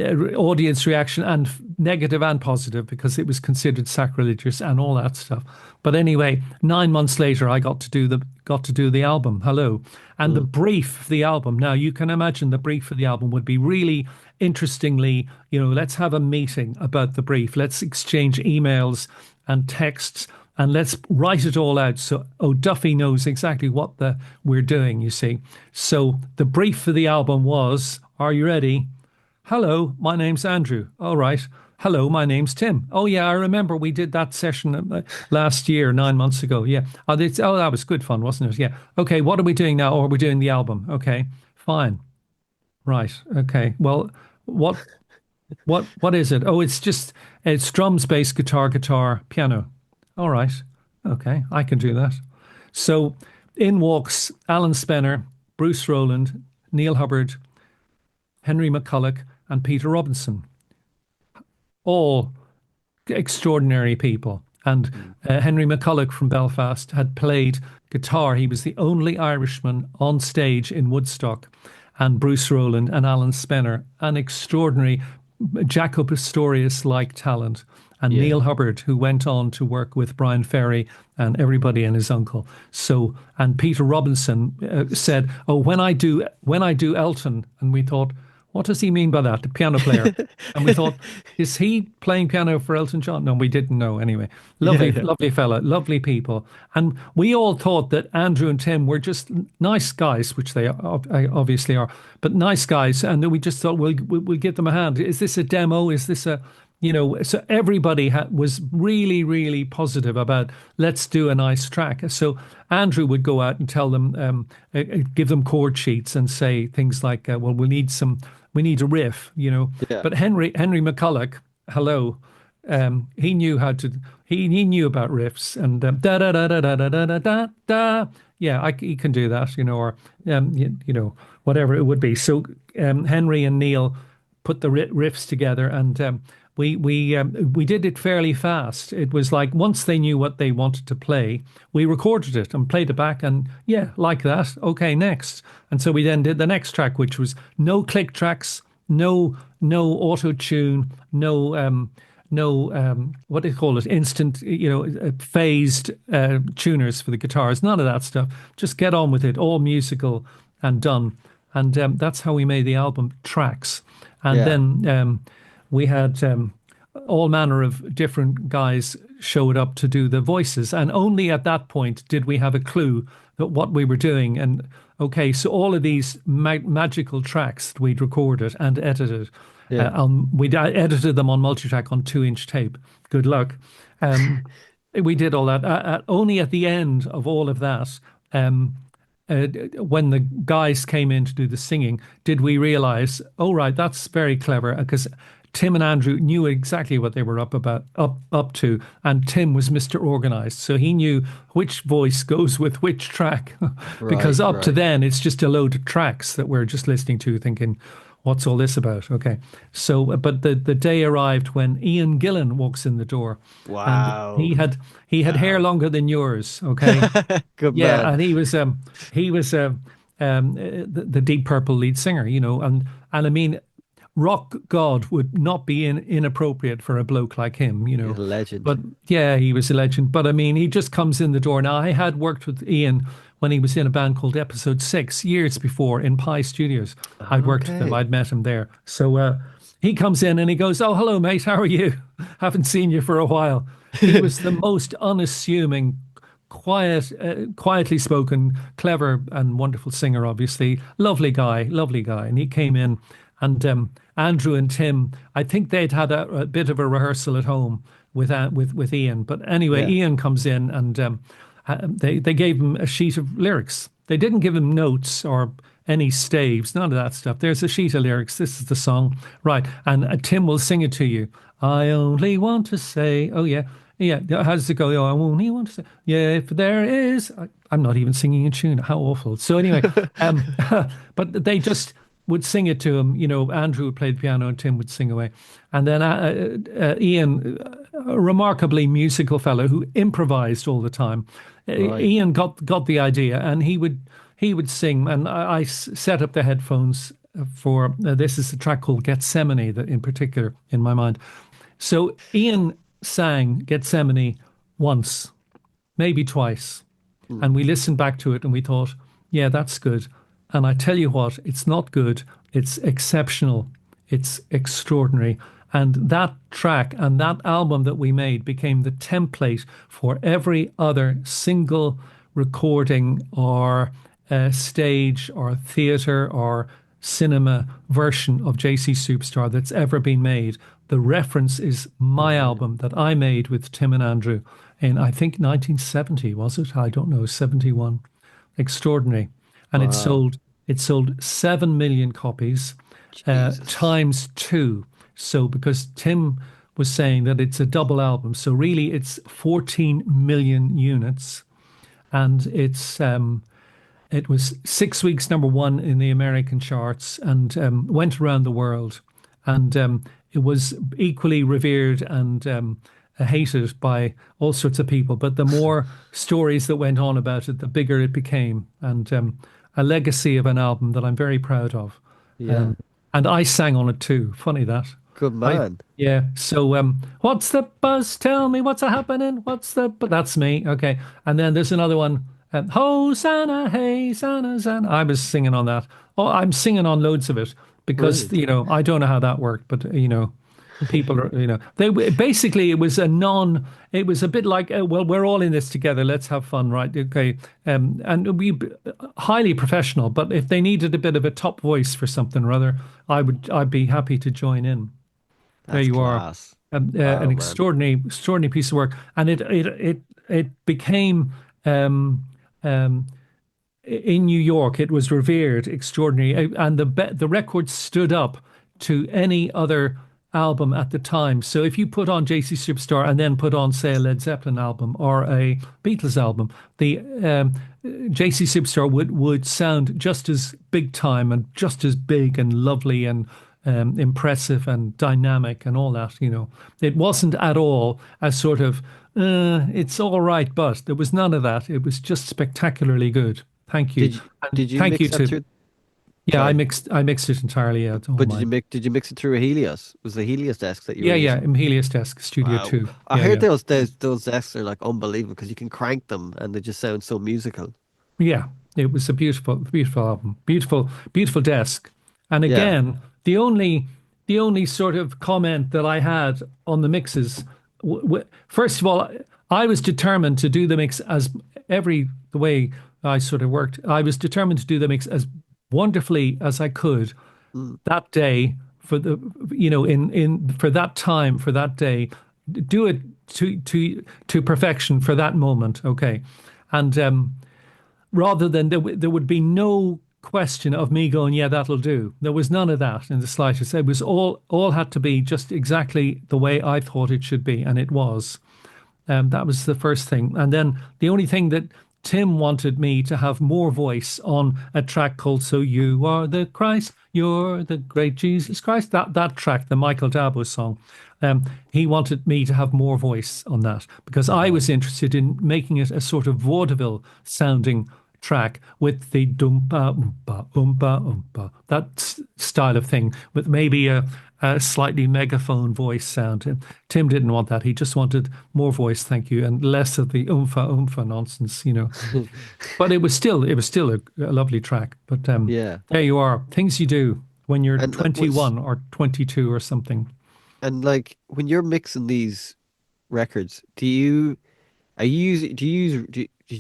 audience reaction, and negative and positive, because it was considered sacrilegious and all that stuff. But anyway, 9 months later, I got to do the album. Hello, and the Mm. brief of the album. Now you can imagine the brief of the album would be really interestingly. Let's have a meeting about the brief. Let's exchange emails and texts. And let's write it all out so O Duffy knows exactly what we're doing, you see. So the brief for the album was, are you ready? Hello, my name's Andrew. All right. Hello, my name's Tim. Oh, yeah, I remember we did that session last year, 9 months ago. Yeah. That was good fun, wasn't it? Yeah. Okay, what are we doing now? Or are we doing the album? Okay, fine. Right. Okay. Well, what what is it? Oh, it's drums, bass, guitar, piano. All right. Okay, I can do that. So in walks Alan Spencer, Bruce Rowland, Neil Hubbard, Henry McCulloch, and Peter Robinson, all extraordinary people. And Mm. Henry McCulloch from Belfast had played guitar. He was the only Irishman on stage in Woodstock. And Bruce Rowland and Alan Spencer, an extraordinary Jaco Pastorius-like talent. And Yeah. Neil Hubbard, who went on to work with Brian Ferry and everybody and his uncle. So, and Peter Robinson said, "Oh, when I do Elton," and we thought, what does he mean by that? The piano player. And we thought, is he playing piano for Elton John? No, we didn't know anyway. Yeah, Lovely, yeah. lovely fella, lovely people. And we all thought that Andrew and Tim were just nice guys, which they obviously are, but nice guys. And then we just thought, we'll give them a hand. Is this a demo? Is this so everybody was really, really positive about let's do a nice track. So Andrew would go out and tell them, give them chord sheets and say things like, well, we need a riff. Yeah. But Henry McCulloch, hello, he knew how to, he knew about riffs and da da da da da da da da da da. Yeah, he can do that, or whatever it would be. So Henry and Neil put the riffs together, and we did it fairly fast. It was like once they knew what they wanted to play, we recorded it and played it back, and yeah, like that. Okay, next. And so we then did the next track, which was no click tracks, no auto tune, no what do you call it, instant, phased tuners for the guitars, none of that stuff. Just get on with it, all musical and done. And that's how we made the album Tracks. And Yeah. then we had all manner of different guys showed up to do the voices. And only at that point did we have a clue that what we were doing. And okay, so all of these magical tracks that we'd recorded and edited, Yeah. we edited them on multitrack on 2-inch tape. Good luck. We did all that. Only at the end of all of that, when the guys came in to do the singing, did we realize, oh, right, that's very clever, because Tim and Andrew knew exactly what they were up to, and Tim was Mr. Organized, so he knew which voice goes with which track, because Right, up to right. then it's just a load of tracks that we're just listening to, thinking, what's all this about? Okay, so but the day arrived when Ian Gillan walks in the door, and Wow. he had hair longer than yours. Okay, Good yeah, man. and he was the Deep Purple lead singer, and I mean, rock God would not be inappropriate for a bloke like him, He's a legend. But yeah, he was a legend. But I mean, he just comes in the door. Now, I had worked with Ian when he was in a band called Episode 6 years before in Pi Studios. I'd worked with him. Okay. I'd met him there. So he comes in and he goes, "Oh, hello, mate. How are you? Haven't seen you for a while." He was the most unassuming, quietly spoken, clever and wonderful singer, obviously. Lovely guy, lovely guy. And he came in, and Andrew and Tim, I think they'd had a bit of a rehearsal at home with Ian. But anyway, Yeah. Ian comes in, and they gave him a sheet of lyrics. They didn't give him notes or any staves, none of that stuff. There's a sheet of lyrics. This is the song, right? And Tim will sing it to you. I only want to say, oh yeah, yeah. How does it go? Oh, I only want to say, yeah. If there is, I'm not even singing in tune. How awful. So anyway, um, but they just would sing it to him. Andrew would play the piano and Tim would sing away. And then Ian, a remarkably musical fellow who improvised all the time. Right. Ian got the idea, and he would sing, and I set up the headphones for this is a track called Gethsemane that in particular in my mind. So Ian sang Gethsemane once, maybe twice. Mm. And we listened back to it and we thought, yeah, that's good. And I tell you what, it's not good. It's exceptional. It's extraordinary. And that track and that album that we made became the template for every other single recording or stage or theatre or cinema version of JC Superstar that's ever been made. The reference is my Right. album that I made with Tim and Andrew in, I think, 1970, was it? I don't know, 71. Extraordinary. And Wow. it sold 7 million copies Jesus. times two. So because Tim was saying that it's a double album, so really it's 14 million units, and it was 6 weeks number one in the American charts and went around the world. And it was equally revered and hated by all sorts of people. But the more stories that went on about it, the bigger it became. And a legacy of an album that I'm very proud of. Yeah. Um, and I sang on it too. Funny that. Good I man. yeah. So what's the buzz? Tell me what's happening. What's the but that's me. Okay. And then there's another one. Hosanna, hey, Sana, Sana. I was singing on that. Oh, I'm singing on loads of it because Brilliant. I don't know how that worked, but people are they basically it was a non. It was a bit like well, we're all in this together. Let's have fun, right? Okay. And we highly professional, but if they needed a bit of a top voice for something or other, I'd be happy to join in. There That's you are, class. an Wow, man. extraordinary piece of work, and it became um, in New York. It was revered, extraordinary, and the record stood up to any other album at the time. So if you put on JC Superstar and then put on, say, a Led Zeppelin album or a Beatles album, the JC Superstar would sound just as big time and just as big and lovely and impressive and dynamic and all that. It wasn't at all a sort of it's all right, but there was none of that. It was just spectacularly good. Thank you, and Did you thank you mix that to through? yeah. I Sorry, mixed it entirely. Yeah, oh but my. did you mix it through a Helios? Was the Helios desk that you were Yeah, yeah. using? In Helios Desk Studio Wow. 2. I Yeah, heard yeah. those desks are like unbelievable because you can crank them and they just sound so musical. Yeah, it was a beautiful album, beautiful desk. And Yeah. again, the only sort of comment that I had on the mixes, first of all, I was determined to do the mix as the way I sort of worked. I was determined to do the mix as wonderfully as I could Mm. that day for the in for that time for that day, do it to perfection for that moment. Okay, and rather than there would be no question of me going, yeah, that'll do. There was none of that in the slightest. It was all had to be just exactly the way I thought it should be, and it was. That was the first thing. And then the only thing that Tim wanted me to have more voice on a track called "So You Are the Christ, You're the Great Jesus Christ." That track, the Michael Dabo song. He wanted me to have more voice on that because I Uh-huh. was interested in making it a sort of vaudeville sounding track with the dumpa umpa umpa that style of thing with maybe a slightly megaphone voice sound. And Tim didn't want that. He just wanted more voice, thank you, and less of the umfa nonsense. But it was still a lovely track. But Yeah. there you are, things you do when you're And was 21 or 22 or something. and like when you're mixing these records, did you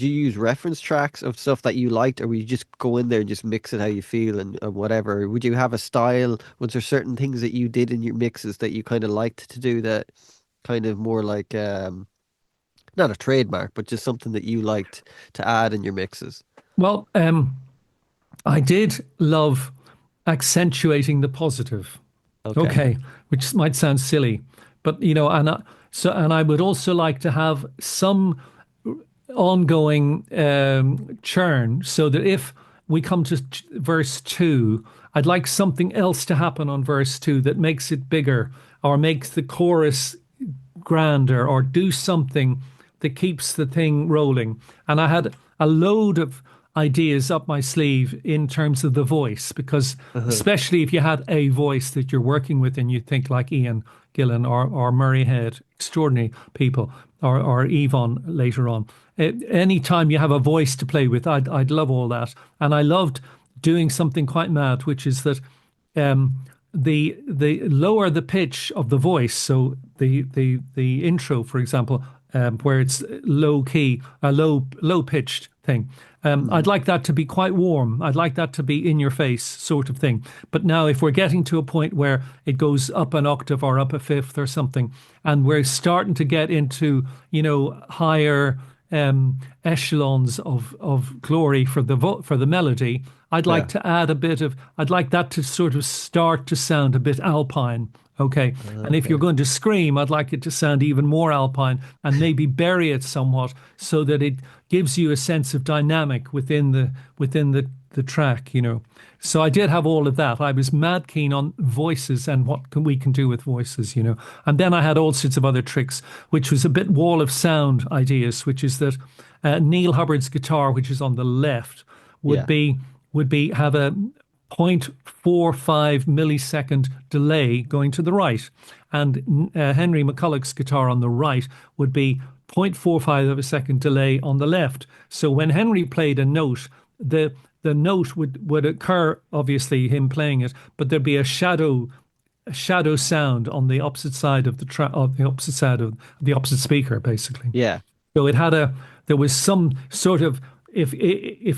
use reference tracks of stuff that you liked, or would you just go in there and just mix it how you feel and whatever? Would you have a style? Was there certain things that you did in your mixes that you kind of liked to do that kind of more like not a trademark, but just something that you liked to add in your mixes? Well, I did love accentuating the positive. Okay. Okay, which might sound silly, but and I would also like to have some ongoing churn, so that if we come to verse two, I'd like something else to happen on verse two that makes it bigger or makes the chorus grander or do something that keeps the thing rolling. And I had a load of ideas up my sleeve in terms of the voice, because Uh-huh. especially if you had a voice that you're working with and you think like Ian Gillan or Murray Head, extraordinary people, or Yvonne later on. Anytime you have a voice to play with, I'd love all that. And I loved doing something quite mad, which is that um, the lower the pitch of the voice, so the intro, for example, where it's low key, a low pitched thing. Hmm. I'd like that to be quite warm. I'd like that to be in your face sort of thing. But now, if we're getting to a point where it goes up an octave or up a fifth or something, and we're starting to get into, higher echelons of glory for for the melody, I'd like Yeah. to add a bit of. I'd like that to sort of start to sound a bit alpine. Okay. And if you're Okay. going to scream, I'd like it to sound even more alpine and maybe bury it somewhat so that it gives you a sense of dynamic within the track, you know. So I did have all of that. I was mad keen on voices and we can do with voices, you know. And then I had all sorts of other tricks, which was a bit wall of sound ideas, which is that Neil Hubbard's guitar, which is on the left, would Yeah. be have a 0.45 millisecond delay going to the right, and Henry McCulloch's guitar on the right would be 0.45 of a second delay on the left. So when Henry played a note, the note would occur, obviously him playing it, but there'd be a shadow sound on the opposite side of the opposite side of the opposite speaker, basically. Yeah. So there was some sort of, if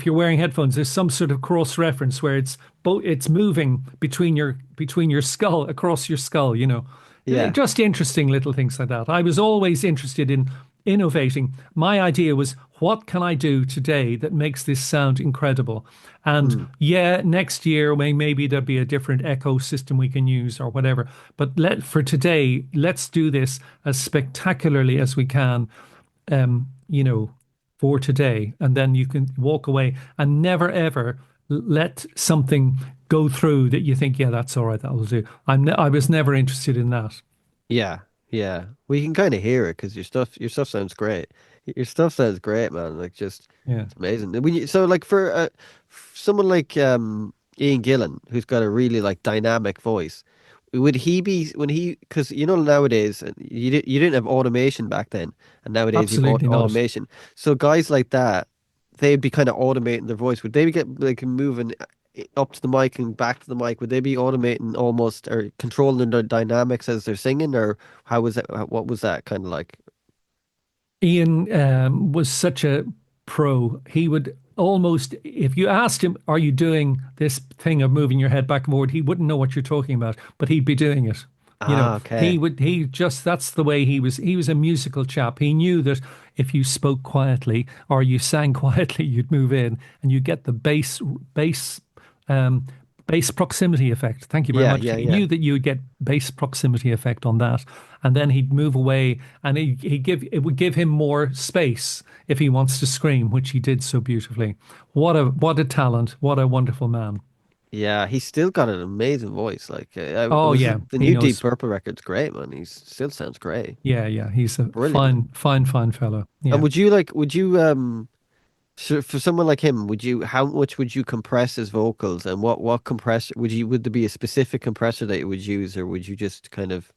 you're wearing headphones, there's some sort of cross reference where it's moving between your skull, across your skull, you know. Yeah. Just interesting little things like that. I was always interested in innovating. My idea was, what can I do today that makes this sound incredible? And Mm. yeah, next year maybe there'll be a different echo system we can use or whatever. But for today, let's do this as spectacularly as we can, you know, for today. And then you can walk away and never ever let something go through that you think, yeah, that's all right, that'll do. I was never interested in that. Yeah. Yeah. Well, you can kind of hear it because your stuff sounds great. Your stuff sounds great, man. Like just Yeah, it's amazing. So like for someone like Ian Gillan, who's got a really like dynamic voice, would he be when he because nowadays you didn't have automation back then, and nowadays you've absolutely not. automation. So guys like that, they'd be kind of automating their voice. Would they get like moving up to the mic and back to the mic? Would they be automating almost or controlling their dynamics as they're singing, or how was it? What was that kind of like? Ian was such a pro. He would almost, if you asked him, "Are you doing this thing of moving your head back and forward?" He wouldn't know what you're talking about, but he'd be doing it. You know, Ah, okay. that's the way he was. He was a musical chap. He knew that if you spoke quietly or you sang quietly, you'd move in and you get the bass, um, bass proximity effect. Thank you very Yeah, much. yeah, He yeah. knew that you would get bass proximity effect on that, and then he'd move away, and it would give him more space if he wants to scream, which he did so beautifully. What a talent! What a wonderful man! Yeah, he's still got an amazing voice. Like, Oh yeah, the he new Deep knows. Purple record's great, man. He still sounds great. Yeah, yeah, he's a Brilliant. fine, fine, fine fellow. And Yeah. would you so for someone like him, how much would you compress his vocals, and what compressor would there be a specific compressor that you would use, or would you just kind of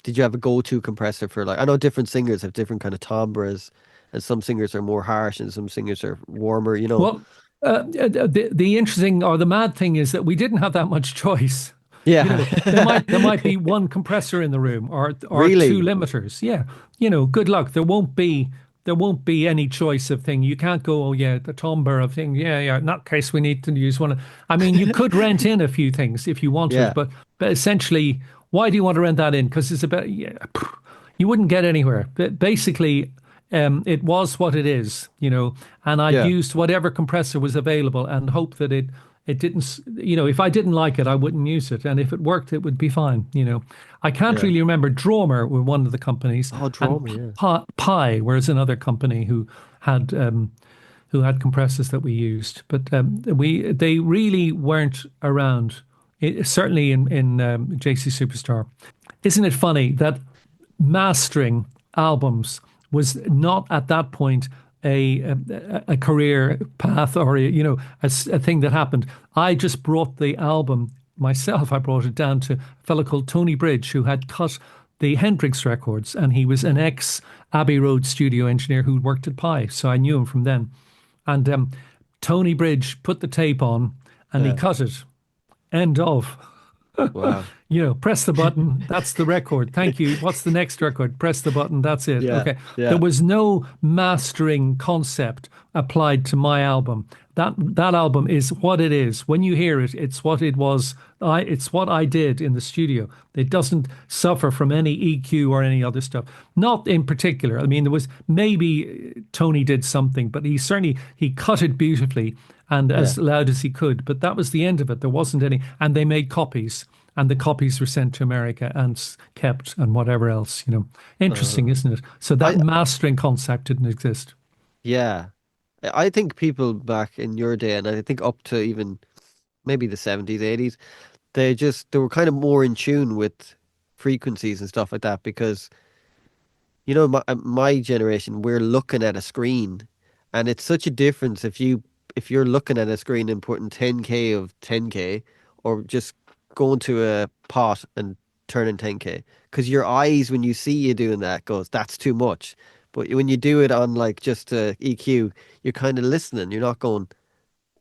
did you have a go-to compressor for like I know different singers have different kind of timbres, and some singers are more harsh and some singers are warmer, you know. Well, the interesting or the mad thing is that we didn't have that much choice. You Yeah. know, there might be one compressor in the room or two Really? limiters. Yeah, good luck. There won't be any choice of thing. You can't go, oh yeah, the timbre of thing. Yeah, yeah. In that case, we need to use one. I mean, you could rent in a few things if you wanted, Yeah. but essentially, why do you want to rent that in? Because it's about, yeah, you wouldn't get anywhere. But basically, it was what it is, and I'd Yeah. used whatever compressor was available and hope that it didn't, if I didn't like it, I wouldn't use it. And if it worked, it would be fine. I can't Yeah. really remember. Dromer were one of the companies, Oh, and drama, yeah. Pi was another company had um, who had compressors that we used. But they really weren't around, certainly in JC Superstar. Isn't it funny that mastering albums was not at that point a career path or a thing that happened. I just brought the album myself. I brought it down to a fellow called Tony Bridge, who had cut the Hendrix records, and he was an ex Abbey Road studio engineer who worked at Pi, so I knew him from then. And Tony Bridge put the tape on, and he Yeah. cut it. End of. Wow. Press the button. That's the record. Thank you. What's the next record? Press the button. That's it. Yeah. Okay. There Yeah. was no mastering concept applied to my album. That album is what it is. When you hear it, it's what it was. It's what I did in the studio. It doesn't suffer from any EQ or any other stuff. Not in particular. I mean, there was maybe Tony did something, but he cut it beautifully and Yeah. as loud as he could. But that was the end of it. There wasn't any, and they made copies and the copies were sent to America and kept and whatever else. Interesting, Uh, isn't it? So that I mastering concept didn't exist. yeah. I think people back in your day, and I think up to even maybe the 70s, 80s, they were kind of more in tune with frequencies and stuff like that because my generation, we're looking at a screen, and it's such a difference if you're looking at a screen and putting 10K of 10K, or just going to a pot and turning 10K, because your eyes when you see you doing that goes, that's too much. But when you do it on like just EQ, you're kind of listening. You're not going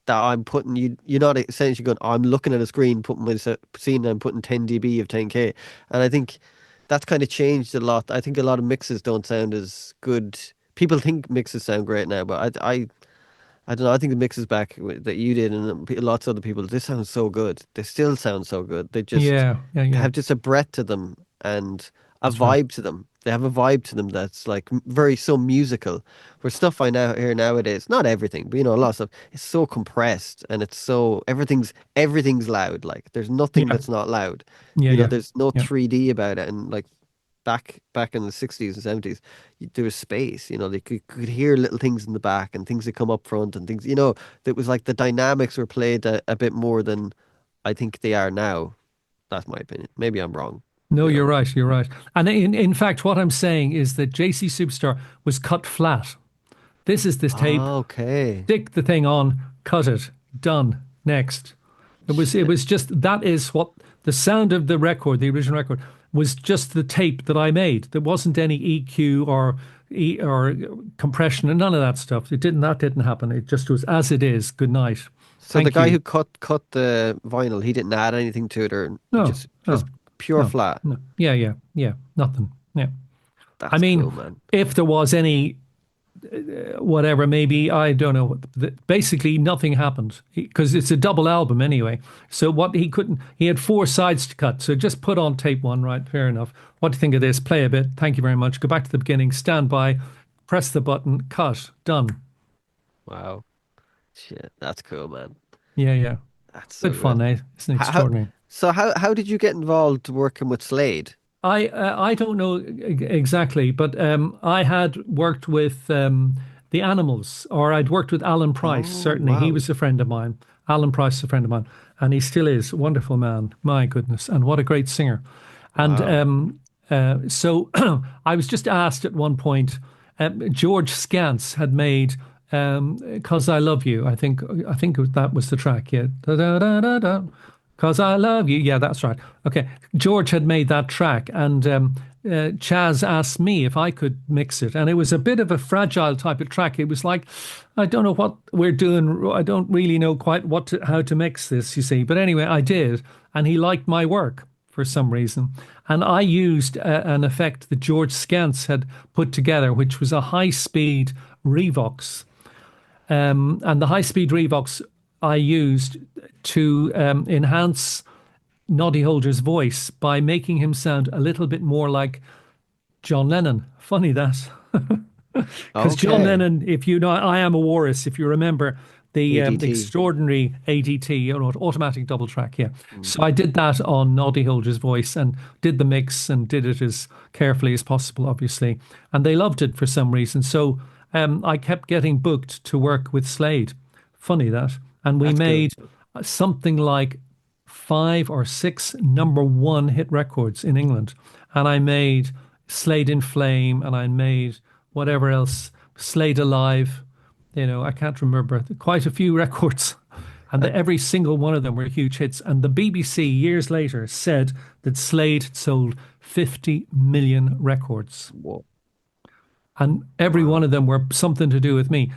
that I'm putting you. You're not essentially going, I'm looking at a screen, putting myself, seeing I'm putting 10 dB of 10K, and I think that's kind of changed a lot. I think a lot of mixes don't sound as good. People think mixes sound great now, but I don't know. I think the mixes that you did and lots of other people, they sound so good. They still sound so good. Yeah, yeah, They yeah. have just a breath to them and a That's right. vibe to them. They have a vibe to them that's like very so musical. Where stuff I now hear nowadays, not everything, but a lot of stuff, it's so compressed and it's so everything's loud. Like there's nothing Yeah, that's not loud. yeah, yeah, There's no yeah. 3D about it. And like back in the 60s and 70s, there was space. They could hear little things in the back and things that come up front and things. That was like the dynamics were played a bit more than I think they are now. That's my opinion. Maybe I'm wrong. No, You you're know. right. You're right. And in fact, what I'm saying is that JC Superstar was cut flat. This is this tape. Ah, okay. Stick the thing on, cut it, done. Next. It Shit. was just that is what the sound of the record, the original record, was just the tape that I made. There wasn't any EQ or compression and none of that stuff. That didn't happen. It just was as it is. Good night. So the Thank guy you. who cut the vinyl, he didn't add anything to it, or he No, just no, pure no, flat. no. Yeah, yeah, yeah. Nothing. Yeah. I That's mean, cool, man. if there was any whatever, maybe I don't know. Basically, nothing happened because it's a double album anyway. So what he couldn't, he had four sides to cut. So just put on tape one, right? Fair enough. What do you think of this? Play a bit. Thank you very much. Go back to the beginning. Stand by. Press the button. Cut. Done. Wow. Shit, that's cool, man. Yeah, yeah. That's so Good fun, good. eh? Isn't it How, extraordinary? how did you get involved working with Slade? I don't know exactly, but I had worked with the Animals, or I'd worked with Alan Price. Oh, Certainly, he wow. was a friend of mine. Alan Price is a friend of mine, and he still is. Wonderful man. My goodness, and what a great singer. And Wow. so I was just asked at one point. George Scants had made "Cause I Love You." That was the track. Yeah, da, da, da, da, da. Cause I love you. Yeah, that's right. Okay. George had made that track, and Chaz asked me if I could mix it. And it was a bit of a fragile type of track. It was like, I don't know what we're doing. I don't really know quite how to mix this, you see. But anyway, I did. And he liked my work for some reason. And I used an effect that George Scants had put together, which was a high speed Revox. And the high speed Revox I used to enhance Noddy Holder's voice by making him sound a little bit more like John Lennon. Funny that. Because John Okay. Lennon, if you know, I Am a Walrus, if you remember the ADT. extraordinary ADT, automatic double track, yeah. Mm. So I did that on Noddy Holder's voice and did the mix and did it as carefully as possible, obviously. And they loved it for some reason. So I kept getting booked to work with Slade. Funny that. And we That's cool. made something like five or six number one hit records in England. And I made Slade in Flame and I made whatever else. Slade Alive. I can't remember quite a few records, and Uh, every single one of them were huge hits. And the BBC years later said that Slade had sold 50 million records. Whoa. And every one Wow. of them were something to do with me.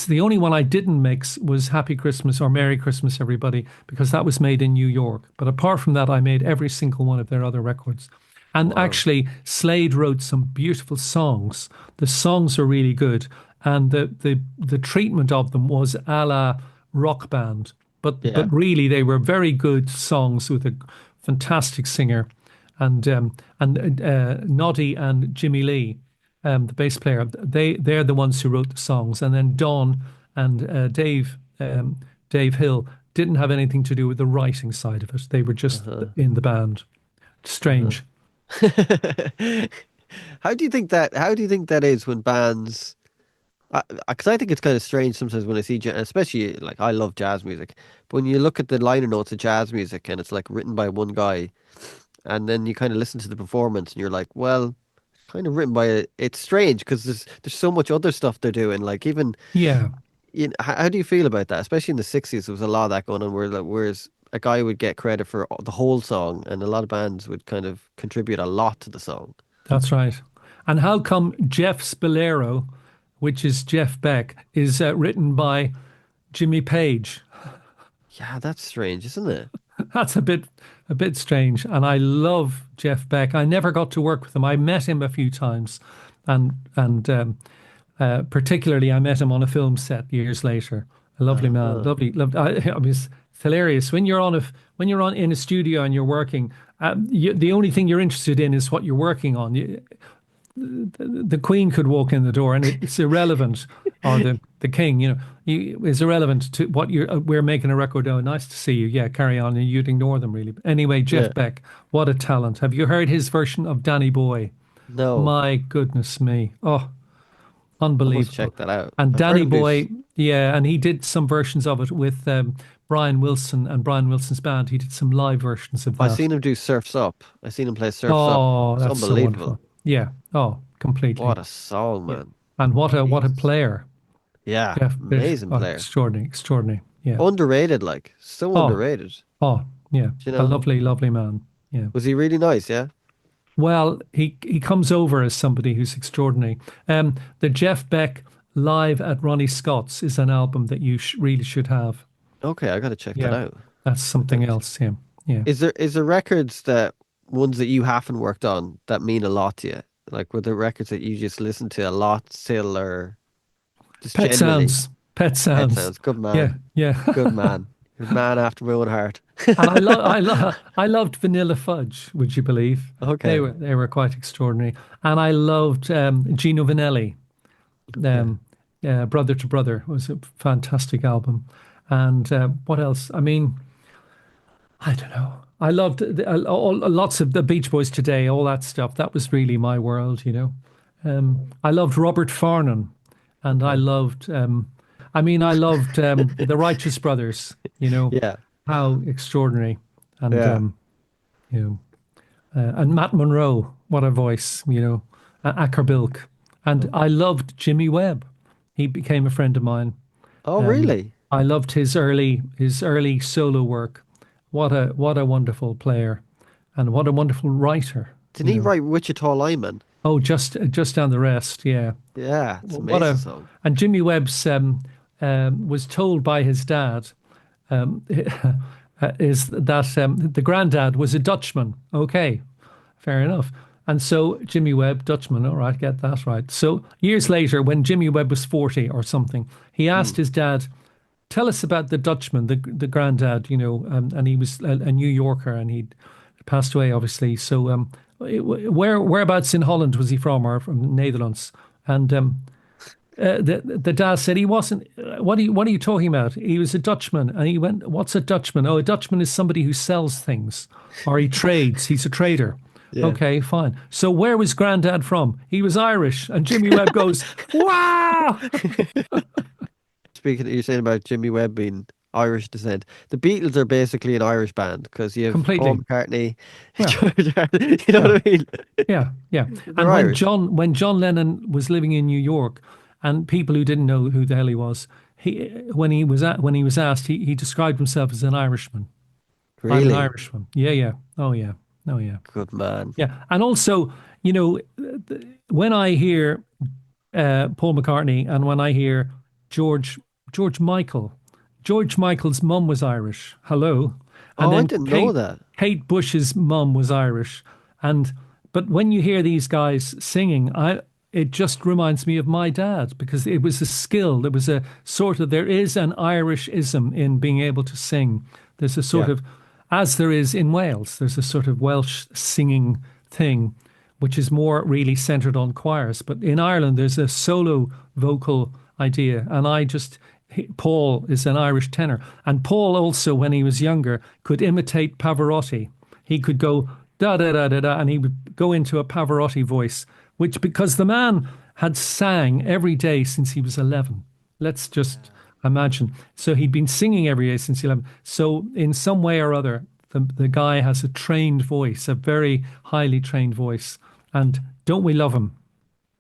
The only one I didn't mix was Happy Christmas or Merry Christmas, Everybody, because that was made in New York. But apart from that, I made every single one of their other records. And Wow. actually, Slade wrote some beautiful songs. The songs are really good, and the treatment of them was a la rock band. Yeah. But really, they were very good songs with a fantastic singer, and Noddy and Jimmy Lee, the bass player. They're the ones who wrote the songs, and then Don and Dave Hill didn't have anything to do with the writing side of it. They were just Uh-huh. in the band. Uh-huh. Strange. How do you think that is when bands? Because I think it's kind of strange sometimes when I see, especially like I love jazz music, but when you look at the liner notes of jazz music and it's like written by one guy, and then you kind of listen to the performance and you're like, well, kind of written by it's strange because there's so much other stuff they're doing. Like even Yeah, how do you feel about that? Especially in the 60s, there was a lot of that going on where like, whereas a guy would get credit for the whole song, and a lot of bands would kind of contribute a lot to the song. that's right. And how come Jeff Spilero, which is Jeff Beck, is written by Jimmy Page? Yeah, that's strange, isn't it? That's a bit strange. And I love Jeff Beck. I never got to work with him. I met him a few times, and particularly I met him on a film set years later. A lovely man, Uh-huh. lovely, lovely. I mean, it's hilarious when you're on in a studio and you're working. The only thing you're interested in is what you're working on. The Queen could walk in the door, and it's irrelevant, or the King, is irrelevant to what you're. We're making a record. Oh, nice to see you. Yeah, carry on, and you'd ignore them really. But anyway, Yeah. Jeff Beck, what a talent! Have you heard his version of Danny Boy? No, My goodness me! Oh, I must unbelievable! check that out. And I've heard Danny him do. Boy, yeah, and he did some versions of it with Brian Wilson and Brian Wilson's band. He did some live versions of I that. seen him do Surfs Up. I seen him play Surfs Up. Oh, It's that's so unbelievable. wonderful. Yeah. Oh, What completely. a song, Yeah. man. And what a Jesus. player. Yeah, Jeff Bish. amazing Oh, player. extraordinary, extraordinary. Yeah. Underrated, like so Oh, underrated. oh, yeah. You A know, lovely, lovely man. Yeah. was he really nice? Yeah. Well, he comes over as somebody who's extraordinary. The Jeff Beck live at Ronnie Scott's is an album that you really should have. Okay, I gotta check that Yeah. out. That's Put that something into- else. Yeah. Yeah. Is there records that ones that you haven't worked on that mean a lot to you? Like were there records that you just listen to a lot still, or just Pet generally? Sounds. Pet Pet Sounds. Sounds, good Yeah. man, Yeah. good man. You're a man after my own heart. And I loved Vanilla Fudge, would you believe? They Okay, were they were quite extraordinary. And I loved Gino Vanelli, okay. um, Brother to Brother was a fantastic album. And what else? I mean, I don't know. I loved lots of the Beach Boys today, all that stuff. That was really my world. I loved Robert Farnon, and I Uh-huh. loved. I loved the Righteous Brothers. Yeah, How extraordinary, and yeah. you and Matt Monroe. What a voice. Ackerbilk, and I loved Jimmy Webb. He became a friend of mine. Oh, Um, really? I loved his early solo work. What a wonderful player, and what a wonderful writer. Didn't he write Wichita Lineman? Oh, just down the rest, yeah. Yeah, it's an What amazing a song. and Jimmy Webb's was told by his dad um, is that the granddad was a Dutchman. Okay, fair enough. And so Jimmy Webb, Dutchman, all right, get that right. So years later, when Jimmy Webb was 40 or something, he Hmm. asked his dad, tell us about the Dutchman, the granddad, and he was a New Yorker, and he'd passed away, obviously. So, whereabouts in Holland was he from, or from the Netherlands? And the dad said he wasn't. What are you talking about? He was a Dutchman, and he went, "What's a Dutchman? Oh, a Dutchman is somebody who sells things, or he trades. He's a trader." Yeah. Okay, fine. So where was Granddad from? He was Irish, and Jimmy Webb goes, "Wow!" Speaking, you're saying about Jimmy Webb being Irish descent. The Beatles are basically an Irish band because you have Paul Completely. McCartney, Yeah, George Harrison. You know yeah. what I mean? Yeah, yeah. They're And when Irish. John Lennon was living in New York, and people who didn't know who the hell he was, when he was asked, he described himself as an Irishman. I'm an Really? Irishman. Yeah, yeah. Oh yeah. Oh yeah. Good man. Yeah. And also, you know, when I hear Paul McCartney, and when I hear George George Michael. George Michael's mum was Irish. Hello, and Oh, I then didn't know that. Kate Bush's mum was Irish, and but when you hear these guys singing, I it just reminds me of my dad because it was a skill. There was a sort of there is an Irishism in being able to sing. There's a sort Yeah. of as there is in Wales. There's a sort of Welsh singing thing which is more really centered on choirs. But in Ireland, there's a solo vocal idea. And Paul is an Irish tenor. And Paul also, when he was younger, could imitate Pavarotti. He could go da da da da da, and he would go into a Pavarotti voice, which because the man had sang every day since he was 11. Let's just imagine. So he'd been singing every day since 11. So in some way or other, the guy has a trained voice, a very highly trained voice. And don't we love him?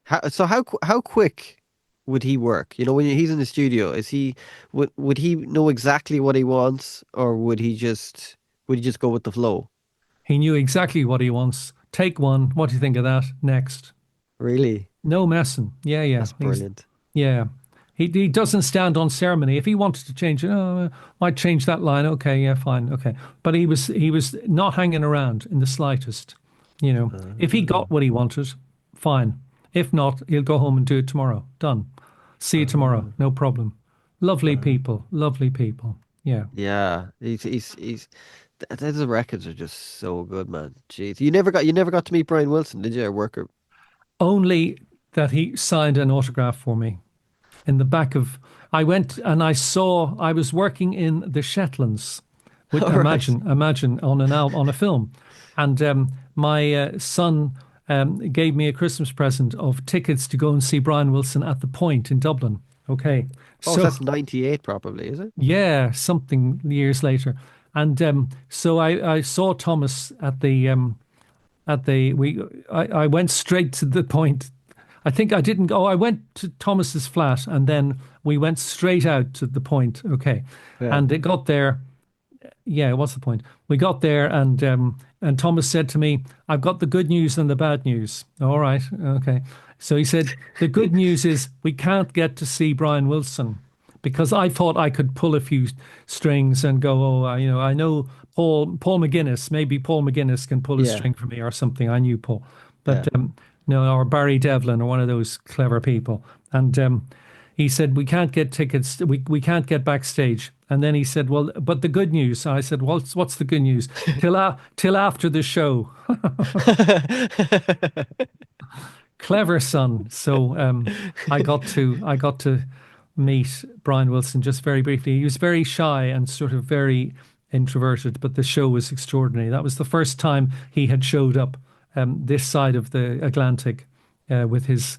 How quick would he work? You know, when he's in the studio, is he would he know exactly what he wants, or would he just go with the flow? He knew exactly what he wants. Take one. What do you think of that? Next. Really? No messing. Yeah, yeah. That's brilliant. Yeah. He doesn't stand on ceremony. If he wanted to change it, oh, might change that line. Okay, yeah, fine, okay. But he was not hanging around in the slightest. You know, if he Uh, got what he wanted, fine. If not, he'll go home and do it tomorrow. Done. See you tomorrow. uh, No problem. Lovely uh, people. Lovely people. Yeah. yeah, those records are just so good, man. Jeez, you never got to meet Brian Wilson, did you? Or worker? Only that he signed an autograph for me in the back of. I went and I was working in the Shetlands. With All right. imagine on an album, on a film, and my son gave me a Christmas present of tickets to go and see Brian Wilson at the Point in Dublin. Okay, Oh, so so that's 98 probably, is it? yeah, something years later, and so I saw Thomas at the we I went straight to the Point. I think I didn't go. I went to Thomas's flat and then we went straight out to the Point. Okay, Yeah. and it got there. Yeah, what's the point? We got there, and Thomas said to me, "I've got the good news and the bad news." All right, okay. So he said, "The good news is we can't get to see Brian Wilson because I thought I could pull a few strings and go, oh, I know Paul McGuinness. Maybe Paul McGuinness can pull a Yeah. string for me or something. I knew Paul, Yeah. but no, or Barry Devlin or one of those clever people." And he said, "We can't get tickets. We can't get backstage." And then he said, "Well, but the good news." I said, "Well, what's the good news? Till after the show." Clever son. So I got to meet Brian Wilson just very briefly. He was very shy and sort of very introverted, but the show was extraordinary. That was the first time he had showed up this side of the Atlantic with his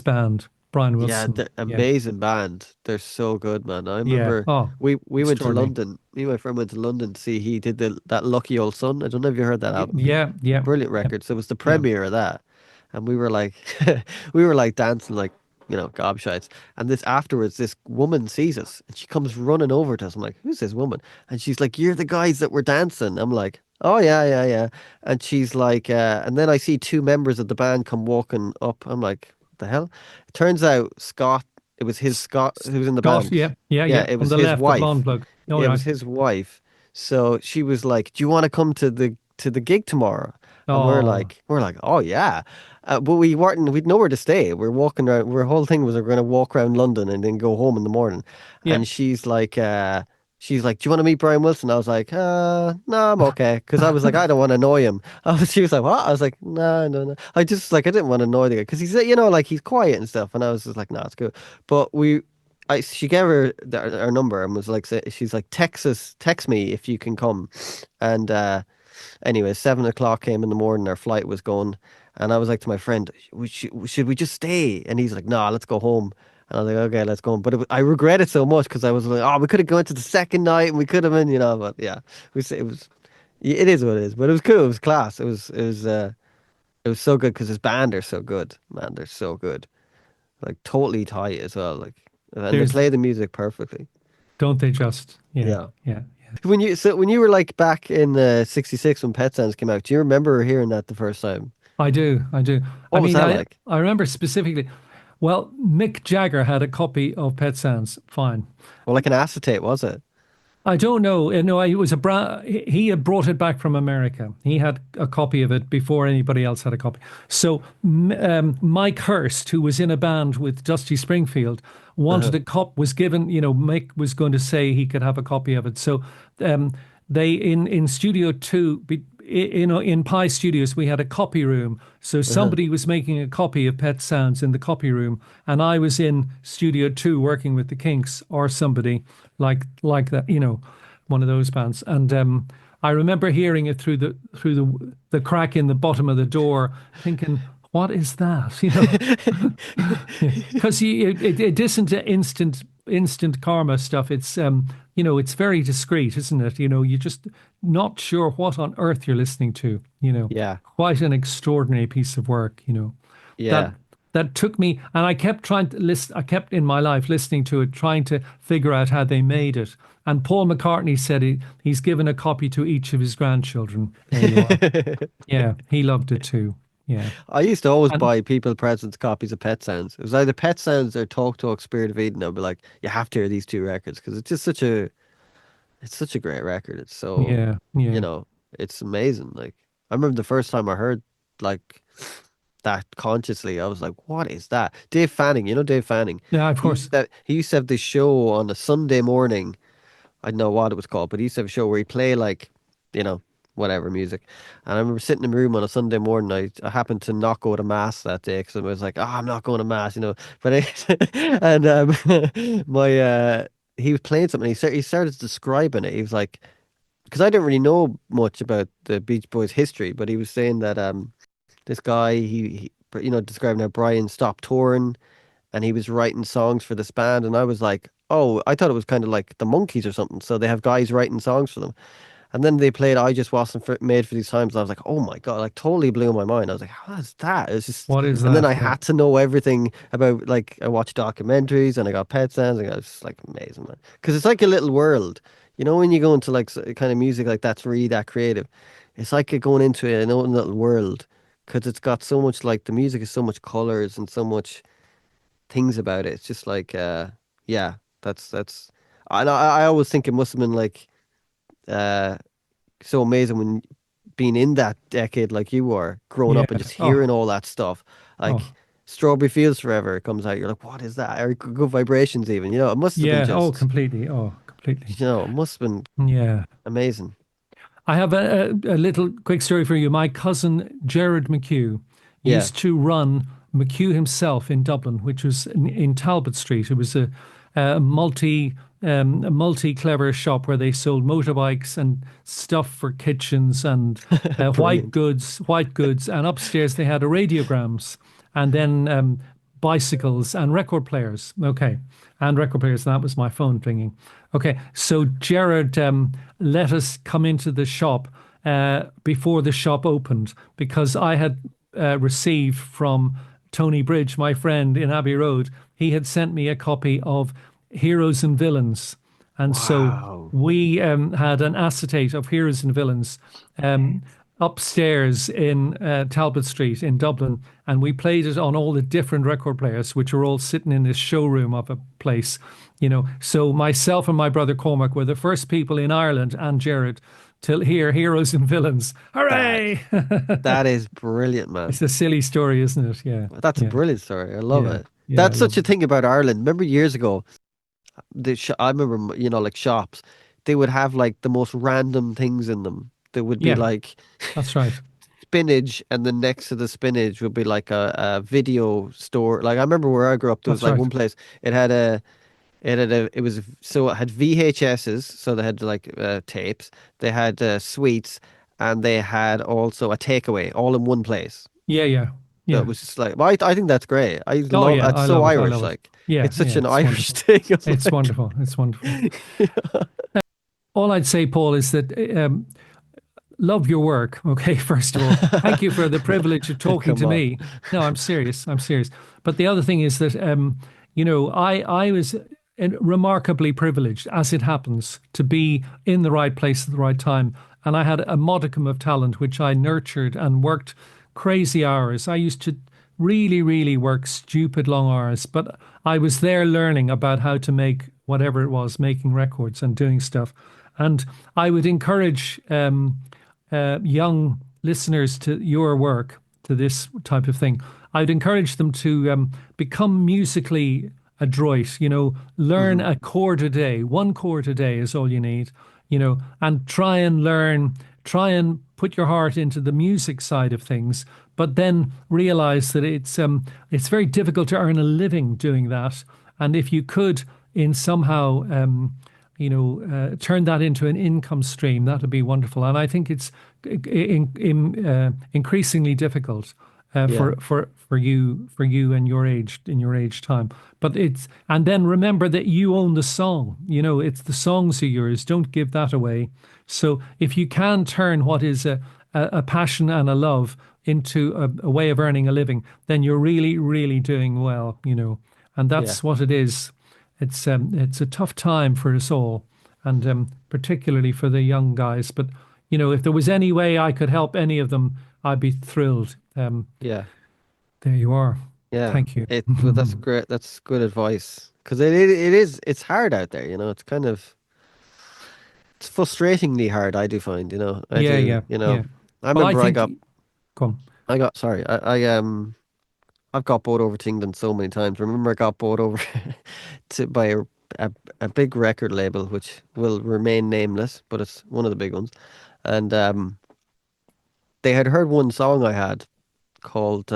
band, Brian Yeah, Wilson. the Yeah, amazing band. They're so good, man. I yeah. remember Oh, we went to extraordinary. London. Me and my friend went to London to see he did that Lucky Old Son. I don't know if you heard that album. Yeah, yeah, Brilliant yeah, record. So it was the yeah. premiere of that, and we were like, we were like dancing like gobshites. And this afterwards, this woman sees us and she comes running over to us. I'm like, who's this woman? And she's like, you're the guys that were dancing. I'm like, oh yeah, yeah, yeah. And she's like, and then I see two members of the band come walking up. I'm like, what the hell? It turns out Scott. It was his Scott who was in the Scott, band. yeah, yeah, Yeah, yeah. it On was the his left, the blonde wife. bloke. All Yeah, it right. was his wife. So she was like, "Do you want to come to the gig tomorrow?" And Oh, we're like, "Oh yeah," but we weren't. We'd nowhere to stay. We're walking around. Our whole thing was we're going to walk around London and then go home in the morning. yeah. And she's like, "Do you want to meet Brian Wilson?" I was like, no, I'm okay," because I was like, I don't want to annoy him. She was like, "What?" I was like, "No, no, no." I just like I didn't want to annoy the guy because he's like he's quiet and stuff, and I was just like, "No, it's good." But she gave her our number and was like, she's like, text me if you can come. And anyway, 7 o'clock came in the morning. Our flight was going, and I was like to my friend, should we just stay? And he's like, "No, let's go home." And I was like, "Okay, let's go home." But I regret it so much because I was like, "Oh, we could have gone to the second night and we could have been." But yeah, it was, it is what it is. But it was cool. It was class. It was so good because his band are so good, man. They're so good. like totally tight as well. Like, and they There's, play the music perfectly. don't they just? Yeah, Yeah. yeah. When you were like back in '66 when Pet Sounds came out, do you remember hearing that the first time? I do, I do. I What was mean, that like? I remember specifically. Well, Mick Jagger had a copy of Pet Sounds. Fine. Well, like an acetate, was it? I don't know. No, he was he had brought it back from America. He had a copy of it before anybody else had a copy. So Mike Hurst, who was in a band with Dusty Springfield, wanted Uh-huh. a cop. Was given. Mick was going to say he could have a copy of it. So um, they in Studio Two. In Pi Studios, we had a copy room. So Uh-huh. somebody was making a copy of Pet Sounds in the copy room, and I was in Studio Two working with the Kinks or somebody like that, one of those bands. And I remember hearing it through the crack in the bottom of the door, thinking, "What is that?" Because it isn't instant karma stuff. It's very discreet, isn't it? You're just not sure what on earth you're listening to. Yeah. Quite an extraordinary piece of work. That Yeah. that took me, and I kept trying to list. I kept in my life listening to it, trying to figure out how they made it. And Paul McCartney said he's given a copy to each of his grandchildren. There you are. Yeah, he loved it too. Yeah, I used to always and buy people presents copies of Pet Sounds. It was either Pet Sounds or Talk Talk Spirit of Eden. I'd be like, you have to hear these two records because it's such a great record. It's so, yeah, you yeah, know, it's amazing. Like I remember the first time I heard like that consciously, I was like, what is that? Dave Fanning, you know Dave Fanning. yeah. Of course. He used to have this show on a Sunday morning. I don't know what it was called, but he used to have a show where he play like, you know, whatever music. And I remember sitting in the room on a Sunday morning. I happened to not go to mass that day because I was like, oh, I'm not going to mass, you know. But and my he was playing something. He started describing it. He was like, because I didn't really know much about the Beach Boys history, but he was saying that this guy describing how Brian stopped touring and he was writing songs for this band, and I was like, oh, I thought it was kind of like the Monkees or something. So they have guys writing songs for them. And then they played "I Just Wasn't Made for These Times." And I was like, "Oh my God!" Like totally blew my mind. I was like, "How is that?" It's just, What is and then that? I Yeah, had to know everything about. Like I watched documentaries and I got Pet Sounds, and I was just like amazing, man. Because it's like a little world, you know, when you go into like kind of music like that's really that creative. It's like you're going into an own little world because it's got so much like the music is so much colors and so much things about it. It's just like, yeah, that's. I always think it must have been like. Uh, so amazing when being in that decade like you were, growing yeah. up and just hearing Oh, all that stuff. Like oh, Strawberry Fields Forever comes out, you're like, what is that? Or Good Vibrations even, you know, it must have been yeah. Oh, just, completely. Oh, completely. it must have been Yeah. amazing. I have a little quick story for you. My cousin Gerard McHugh Yeah. used to run McHugh himself in Dublin, which was in Talbot Street. It was a multi clever shop where they sold motorbikes and stuff for kitchens and Brilliant. white goods, and upstairs they had radiograms and then bicycles and record players. Okay, and record players. And that was my phone ringing. Okay, so Jared let us come into the shop before the shop opened because I had received from Tony Bridge, my friend in Abbey Road, he had sent me a copy of Heroes and Villains. And so Wow. we had an acetate of Heroes and Villains um, upstairs in Talbot Street in Dublin. And we played it on all the different record players, which were all sitting in this showroom of a place. So myself and my brother Cormac were the first people in Ireland and Jared to hear Heroes and Villains. That Hooray! that is brilliant, man. It's a silly story, isn't it? Yeah, That's a yeah, brilliant story. I love yeah, it. yeah. I That's love such a it. thing about Ireland. Remember years ago, I remember, like shops, they would have like the most random things in them. There would be Yeah, like that's right. spinach, and then next to the spinach would be like a video store. Like I remember where I grew up, there was That's like right. one place. It had VHSs, so they had like tapes. They had sweets, and they had also a takeaway, all in one place. Yeah, yeah, So it yeah. was just like, well, I think that's great. I Oh, love. yeah. It's I so love it. I Irish. love it. Like Yeah, it's such yeah. an It's Irish wonderful. thing. I'm It's like, wonderful. It's wonderful. All I'd say, Paul, is that love your work. Okay, first of all, thank you for the privilege of talking Come to on. me. No, I'm serious. I'm serious. But the other thing is that, I was remarkably privileged, as it happens, to be in the right place at the right time, and I had a modicum of talent which I nurtured and worked crazy hours. I used to really, really work stupid long hours, but I was there learning about how to make whatever it was, making records and doing stuff. And I would encourage young listeners to your work, to this type of thing. I'd encourage them to become musically adroit, learn Hmm. a chord a day. One chord a day is all you need, and try and learn, try and put your heart into the music side of things, but then realize that it's very difficult to earn a living doing that. And if you could in somehow turn that into an income stream, that would be wonderful. And I think it's increasingly difficult Yeah. for you and your age in your age time. But it's and then remember that you own the song. It's the songs are yours. Don't give that away. So if you can turn what is a passion and a love into a way of earning a living, then you're really, really doing well. And Yeah. that's what it is. It's a tough time for us all, and particularly for the young guys. But if there was any way I could help any of them, I'd be thrilled. Yeah. There you are. Yeah. Thank you. Well, that's great. That's good advice. Because it's hard out there, it's kind of, it's frustratingly hard, I do find, I Yeah, do, yeah, yeah. I Well, I remember think. Come on. sorry, I've got bought over to England so many times. Remember, I got bought over by a, a big record label, which will remain nameless, but it's one of the big ones. And they had heard one song I had called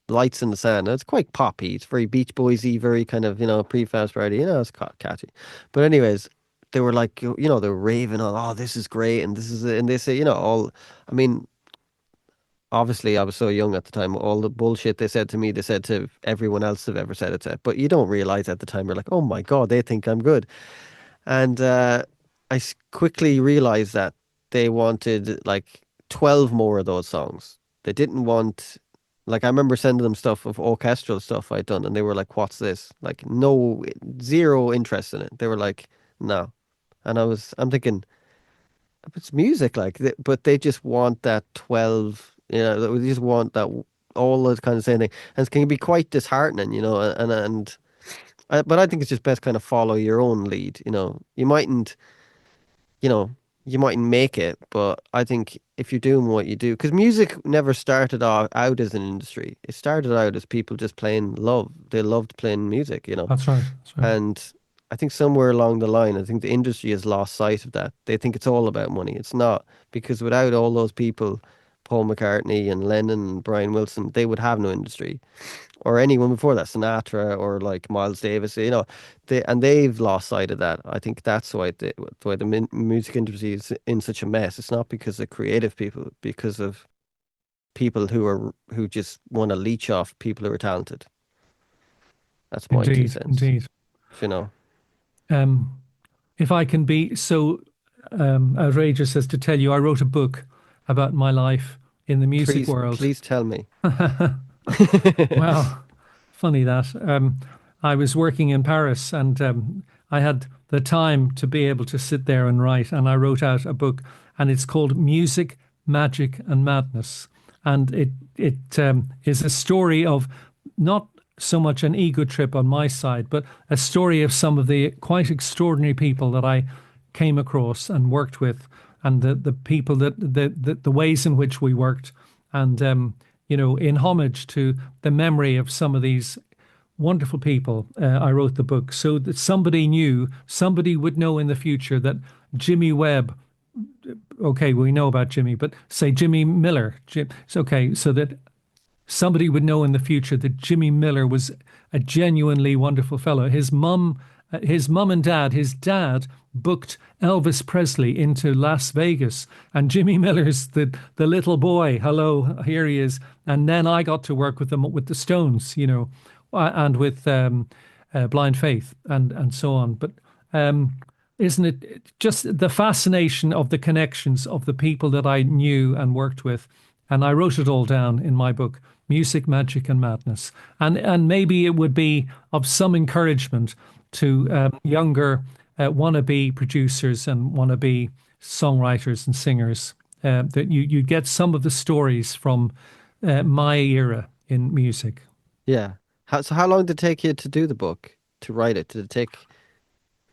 Lights in the Sand. And it's quite poppy. It's very Beach Boysy, very kind of, pre-Fast Friday. It's catchy. But anyways, they were like, they were raving on, oh, this is great, and this is it, and they say, all. I mean, obviously I was so young at the time, all the bullshit they said to me, they said to everyone else they've ever said it to. But you don't realize at the time, you're like, oh my God, they think I'm good. And quickly realized that they wanted like 12 more of those songs. They didn't want, like, I remember sending them stuff of orchestral stuff I'd done, and they were like, what's this? Like, no, zero interest in it. They were like, no. And I'm thinking, it's music, like, but they just want that 12, they just want that, all those kind of same thing. And it can be quite disheartening, but I think it's just best kind of follow your own lead, You mightn't, you know, you mightn't make it, but I think if you're doing what you do, because music never started out as an industry. It started out as people just playing love. They loved playing music. That's right. That's right. And I think somewhere along the line, I think the industry has lost sight of that. They think it's all about money. It's not, because without all those people, Paul McCartney and Lennon and Brian Wilson, they would have no industry, or anyone before that, Sinatra or like Miles Davis, they've lost sight of that. I think that's why the music industry is in such a mess. It's not because of creative people, because of people who just want to leech off people who are talented. That's my two Indeed, cents. indeed. You know, Um, if I can be so outrageous as to tell you, I wrote a book about my life in the music please, world. please tell me. Well, funny that. I was working in Paris, and I had the time to be able to sit there and write. And I wrote out a book, and it's called Music, Magic, and Madness. And it is a story of not so much an ego trip on my side, but a story of some of the quite extraordinary people that I came across and worked with, and the people the ways in which we worked, and in homage to the memory of some of these wonderful people, I wrote the book so that somebody would know in the future that Jimmy Webb. Okay, we know about Jimmy, but say Jimmy Miller. It's okay, so that somebody would know in the future that Jimmy Miller was a genuinely wonderful fellow. His mum and dad, his dad booked Elvis Presley into Las Vegas, and Jimmy Miller's the little boy. Hello, here he is. And then I got to work with them with the Stones, and with Blind Faith and so on. But isn't it just the fascination of the connections of the people that I knew and worked with? And I wrote it all down in my book, Music, Magic, and Madness. And maybe it would be of some encouragement to younger wannabe producers and wannabe songwriters and singers that you get some of the stories from my era in music. Yeah. How long did it take you to do the book, to write it? Did it take?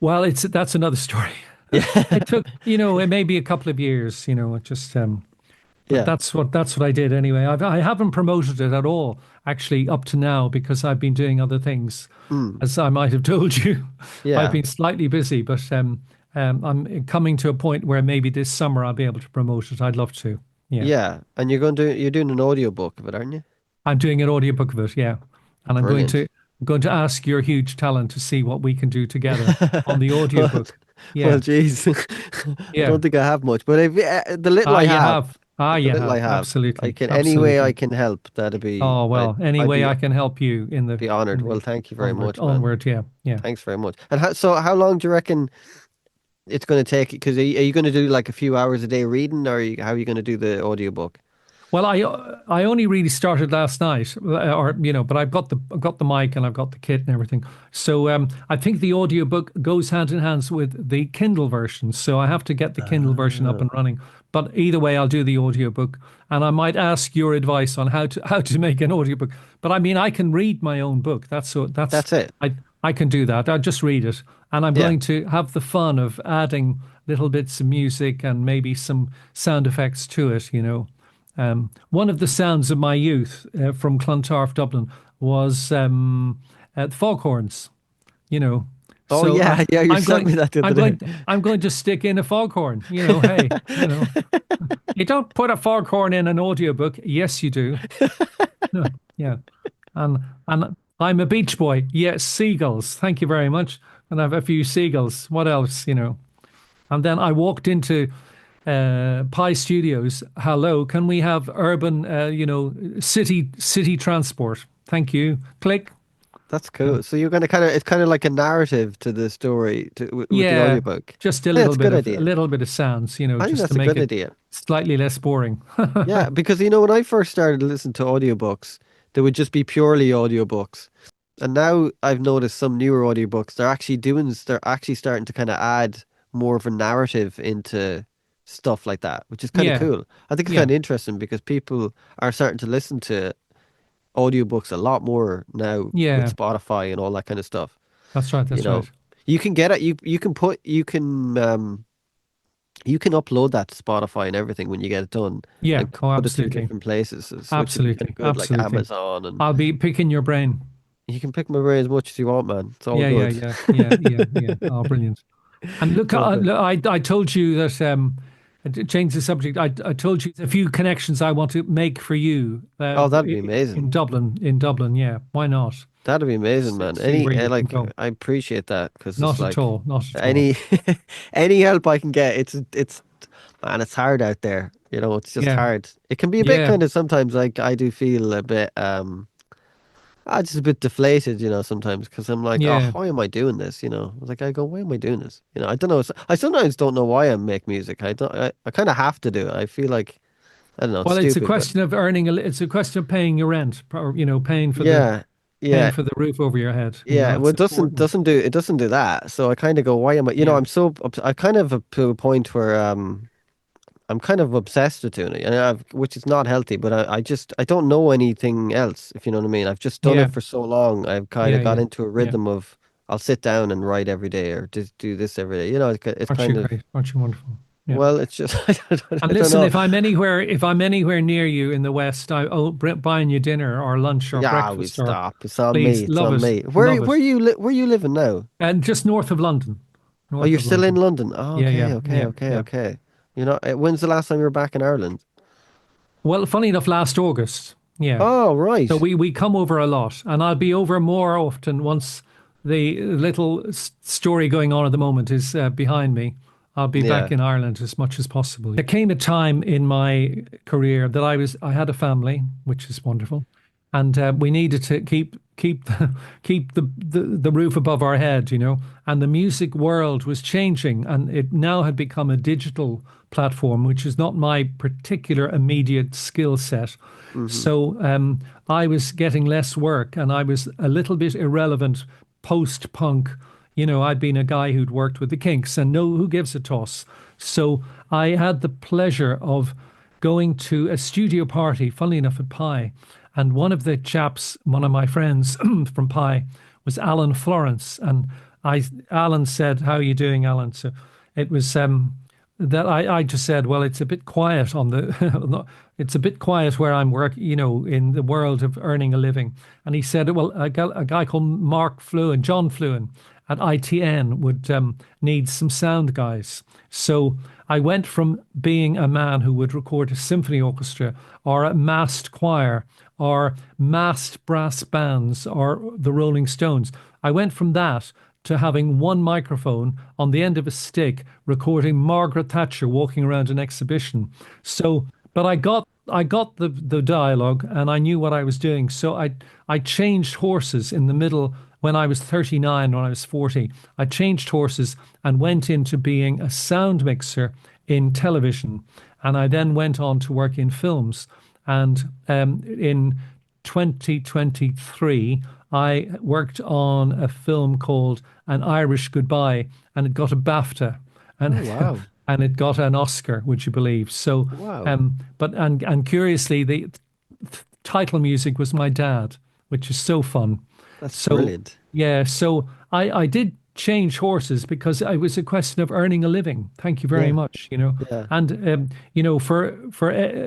Well, it's that's another story. Yeah. It took, it may be a couple of years, it just but Yeah. that's what I did anyway. I haven't promoted it at all actually up to now because I've been doing other things, Mm. as I might have told you. I've Yeah. been slightly busy, but I'm coming to a point where maybe this summer I'll be able to promote it. I'd love to. Yeah. Yeah. And you're doing an audio book of it, aren't you? I'm doing an audiobook of it, yeah. And Brilliant. I'm going to ask your huge talent to see what we can do together on the Well, audiobook. well, Yeah. geez, I Yeah. don't think I have much, but if the little Ah, I you have, have. Ah, the you little I have. have, I Absolutely. can any way I Absolutely. can help. That'd be Oh, well, any I'd way be I can help you be honored. in Well, the thank you very much, man. onward, yeah. Yeah. Thanks very much. And how long do you reckon it's going to take? Because are you going to do like a few hours a day reading, or how are you going to do the audiobook? Well, I only really started last night, or but I've got the mic and I've got the kit and everything. So I think the audiobook goes hand in hand with the Kindle version. So I have to get the Kindle version up Ah, and running. But either way, I'll do the audiobook, and I might ask your advice on how to make an audiobook. But I mean, I can read my own book. That's that's it. I can do that. I just read it, and I'm Yeah. going to have the fun of adding little bits of music and maybe some sound effects to it. One of the sounds of my youth from Clontarf, Dublin, was foghorns. You know, Oh so yeah, yeah. You I'm sent going, me that the other I'm day. going, I'm going to stick in a foghorn. Hey, you don't put a foghorn in an audiobook. Yes, you do. No, yeah, and I'm a beach boy. Yes, seagulls. Thank you very much. And I have a few seagulls. What else? And then I walked into Pi Studios. Hello, can we have urban, city transport? Thank you. Click. That's Yeah, cool. So you're going to it's kind of like a narrative to the story with the yeah, audiobook. just Yeah, it's a good a idea. little bit of sounds, I think just to that's a make good it idea. slightly less boring. Yeah, because when I first started listening to audiobooks, they would just be purely audiobooks. And now I've noticed some newer audiobooks, they're actually starting to kind of add more of a narrative into stuff like that, which is kind of Yeah, cool. I think it's yeah, kind of interesting because people are starting to listen to audiobooks a lot more now with yeah. Spotify and all that kind of stuff. That's right. You That's right. know, you can get it, you can upload that to Spotify and everything when you get it done Yeah. and Oh, put it through absolutely, different places, which would be kind absolutely, of good, like absolutely. Amazon, and I'll be picking your brain. you can pick my brain as much as you want, man. It's all Yeah, yeah, good. yeah, yeah, yeah, yeah. Oh, brilliant. And look, It's all good. look, I told you that to change the subject. I told you a few connections I want to make for you Oh, that'd be amazing. in Dublin. In Dublin, yeah. Why not? That'd be amazing, man. See where you can Like, go. I appreciate that because it's Not at like all. Not at all. any any help I can get. It's man, it's hard out there. It's just Yeah, hard. It can be a bit yeah, kind of sometimes like I do feel a bit just a bit deflated, sometimes because I'm like, oh, yeah. why am I doing this? Like I go, why am I doing this? I don't know. I sometimes don't know why I make music. I don't. I kind of have to do it. I feel like I don't know. It's Well, it's a stupid, but question of it's a question of paying your rent, or yeah, paying yeah. for the roof over your head. Yeah, well, That's important. it doesn't do that. So I kind of go, why am I? Yeah, I kind of up to a point where I'm kind of obsessed with doing it, and which is not healthy. But I don't know anything else, if you know what I mean. I've just done yeah, it for so long. I've kind yeah, of got yeah, into a yeah. rhythm of I'll sit down and write every day, or just do this every day. It's Aren't you kind of great? Aren't you wonderful? Yeah. well, it's just And I don't listen, know. if I'm anywhere near you in the West, buying you dinner or lunch or Yeah, we breakfast or stop. It's on me. please, It's love on it, me. love it. Where you living now? And just north of London, Oh, north you're of still in London. London. Oh, Yeah, okay, yeah, okay, yeah, okay, yeah. okay. When's the last time you were back in Ireland? Well, funny enough, last August. Yeah. Oh, So right. we come over a lot, and I'll be over more often once the little story going on at the moment is behind me. I'll be back Yeah. in Ireland as much as possible. There came a time in my career that I had a family, which is wonderful, and we needed to keep the roof above our head, you know. And the music world was changing, and it now had become a digital platform, which is not my particular immediate skill set. Hmm. So I was getting less work, and I was a little bit irrelevant post punk. You know, I'd been a guy who'd worked with the Kinks and know who gives a toss. So I had the pleasure of going to a studio party, funnily enough, at Pi. And one of the chaps, one of my friends from Pi, was Alan Florence. And Alan said, "How are you doing, Alan?" So it was that I just said, "Well, it's a bit quiet on the, it's a bit quiet where I'm working, you know, in the world of earning a living." And he said, "Well, a guy called Mark Fluin, John Fluin at ITN would need some sound guys." So I went from being a man who would record a symphony orchestra or a massed choir or massed brass bands or the Rolling Stones. I went from that to having one microphone on the end of a stick recording Margaret Thatcher walking around an exhibition. So, but I got the dialogue and I knew what I was doing. So I changed horses in the middle when I was 39, when I was 40. I changed horses and went into being a sound mixer in television. And I then went on to work in films. And in 2023, I worked on a film called An Irish Goodbye, and it got a BAFTA, and Oh wow. and it got an Oscar, would you believe? So, Wow. but and curiously, the title music was my dad, which is so fun. That's So, brilliant. yeah, so I did change horses because it was a question of earning a living. Thank you very Yeah. much, you know. Yeah. And you know, for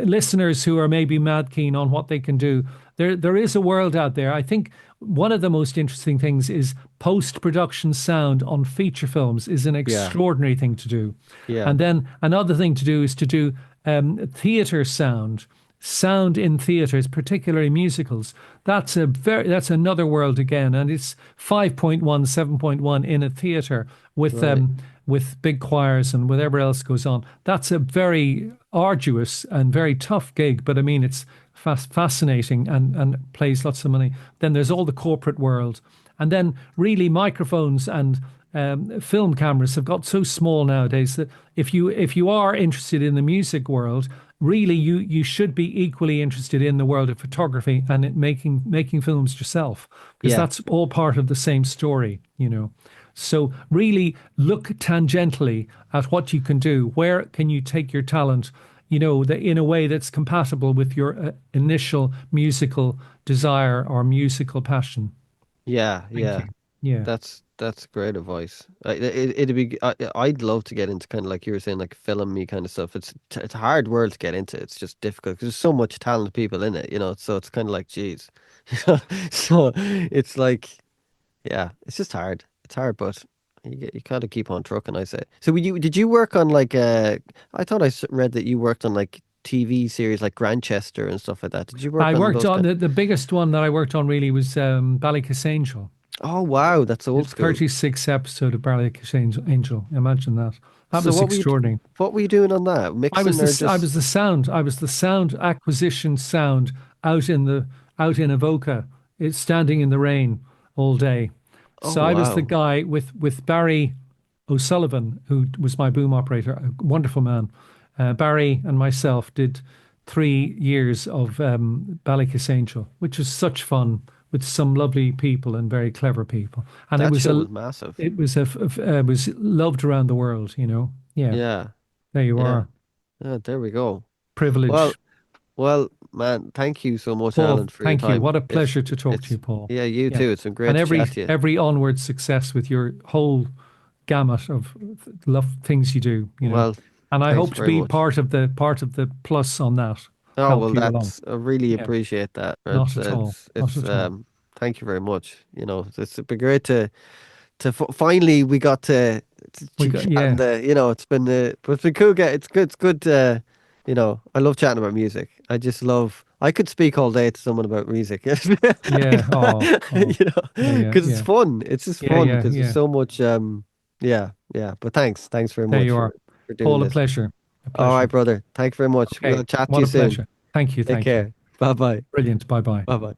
listeners who are maybe mad keen on what they can do, there is a world out there. I think one of the most interesting things is post-production sound on feature films is an Yeah. extraordinary thing to do. Yeah. And then another thing to do is to do theater sound in theaters, particularly musicals. That's another world again, and it's 5.1, 7.1 in a theater Right. with big choirs and whatever else goes on. That's a very arduous and very tough gig, but I mean it's fascinating and plays lots of money. Then there's all the corporate world, and then really microphones and film cameras have got so small nowadays that if you are interested in the music world, really you should be equally interested in the world of photography and in making films yourself, because Yeah. that's all part of the same story, you know. So really look tangentially at what you can do. Where can you take your talent, you know, in a way that's compatible with your initial musical desire or musical passion. Yeah. Thank Yeah. you. Yeah. That's great advice. It'd be. I'd love to get into kind of like you were saying, like film me kind of stuff. It's a hard world to get into. It's just difficult because there's so much talented people in it, you know. So it's kind of like, geez, so it's like, yeah, it's just hard. It's hard, but you kind of keep on trucking. I say. So did you work on like I thought read that you worked on like TV series like Grantchester and stuff like that. Did you work I on worked those on kind? the biggest one that I worked on really was Ballycus Angel. Oh wow, that's The old school. 36th episode of Ballycus Angel. Imagine that. That So was extraordinary. what were you doing on that? Mixing or I just? was the sound. I was the sound acquisition sound out in the out in Avoca. It's standing in the rain all day. Oh So I was the wow. guy with Barry O'Sullivan, who was my boom operator, a wonderful man. Barry and myself did 3 years of Ballycus Angel, which was such fun with some lovely people and very clever people. And That show was massive. it was loved around the world, you know. Yeah, Yeah. there you Yeah. are. Yeah, there we go. Well, Privilege. well, man, thank you so much, Paul, Alan, for your thank you. time. What a pleasure to talk to you, Paul. Yeah, you Yeah. too. It's been And great to chat to you. every onward success with your whole gamut of love things you do, you know. Well, And I thanks hope to very be much. part of the plus on that. Oh, well, Help you along. I really Yeah, appreciate that. not at all. Not at all. Thank you very much. You know, it's been great to finally we got to We keep got chatting. yeah, But it's been cool. It's good. You know, I love chatting about music. I just love. I could speak all day to someone about music. yeah. Oh, oh, You know, yeah, yeah, because it's yeah. fun. It's just Yeah, fun yeah, because there's yeah. so much. Yeah, yeah. But thanks very There much you are. for doing Paul, a this. pleasure. A All right, pleasure. brother. Thanks very much. Okay. We'll chat to What you a soon. pleasure. Thank you. Take Thank you. care. Bye bye. Brilliant. Bye bye. Bye bye.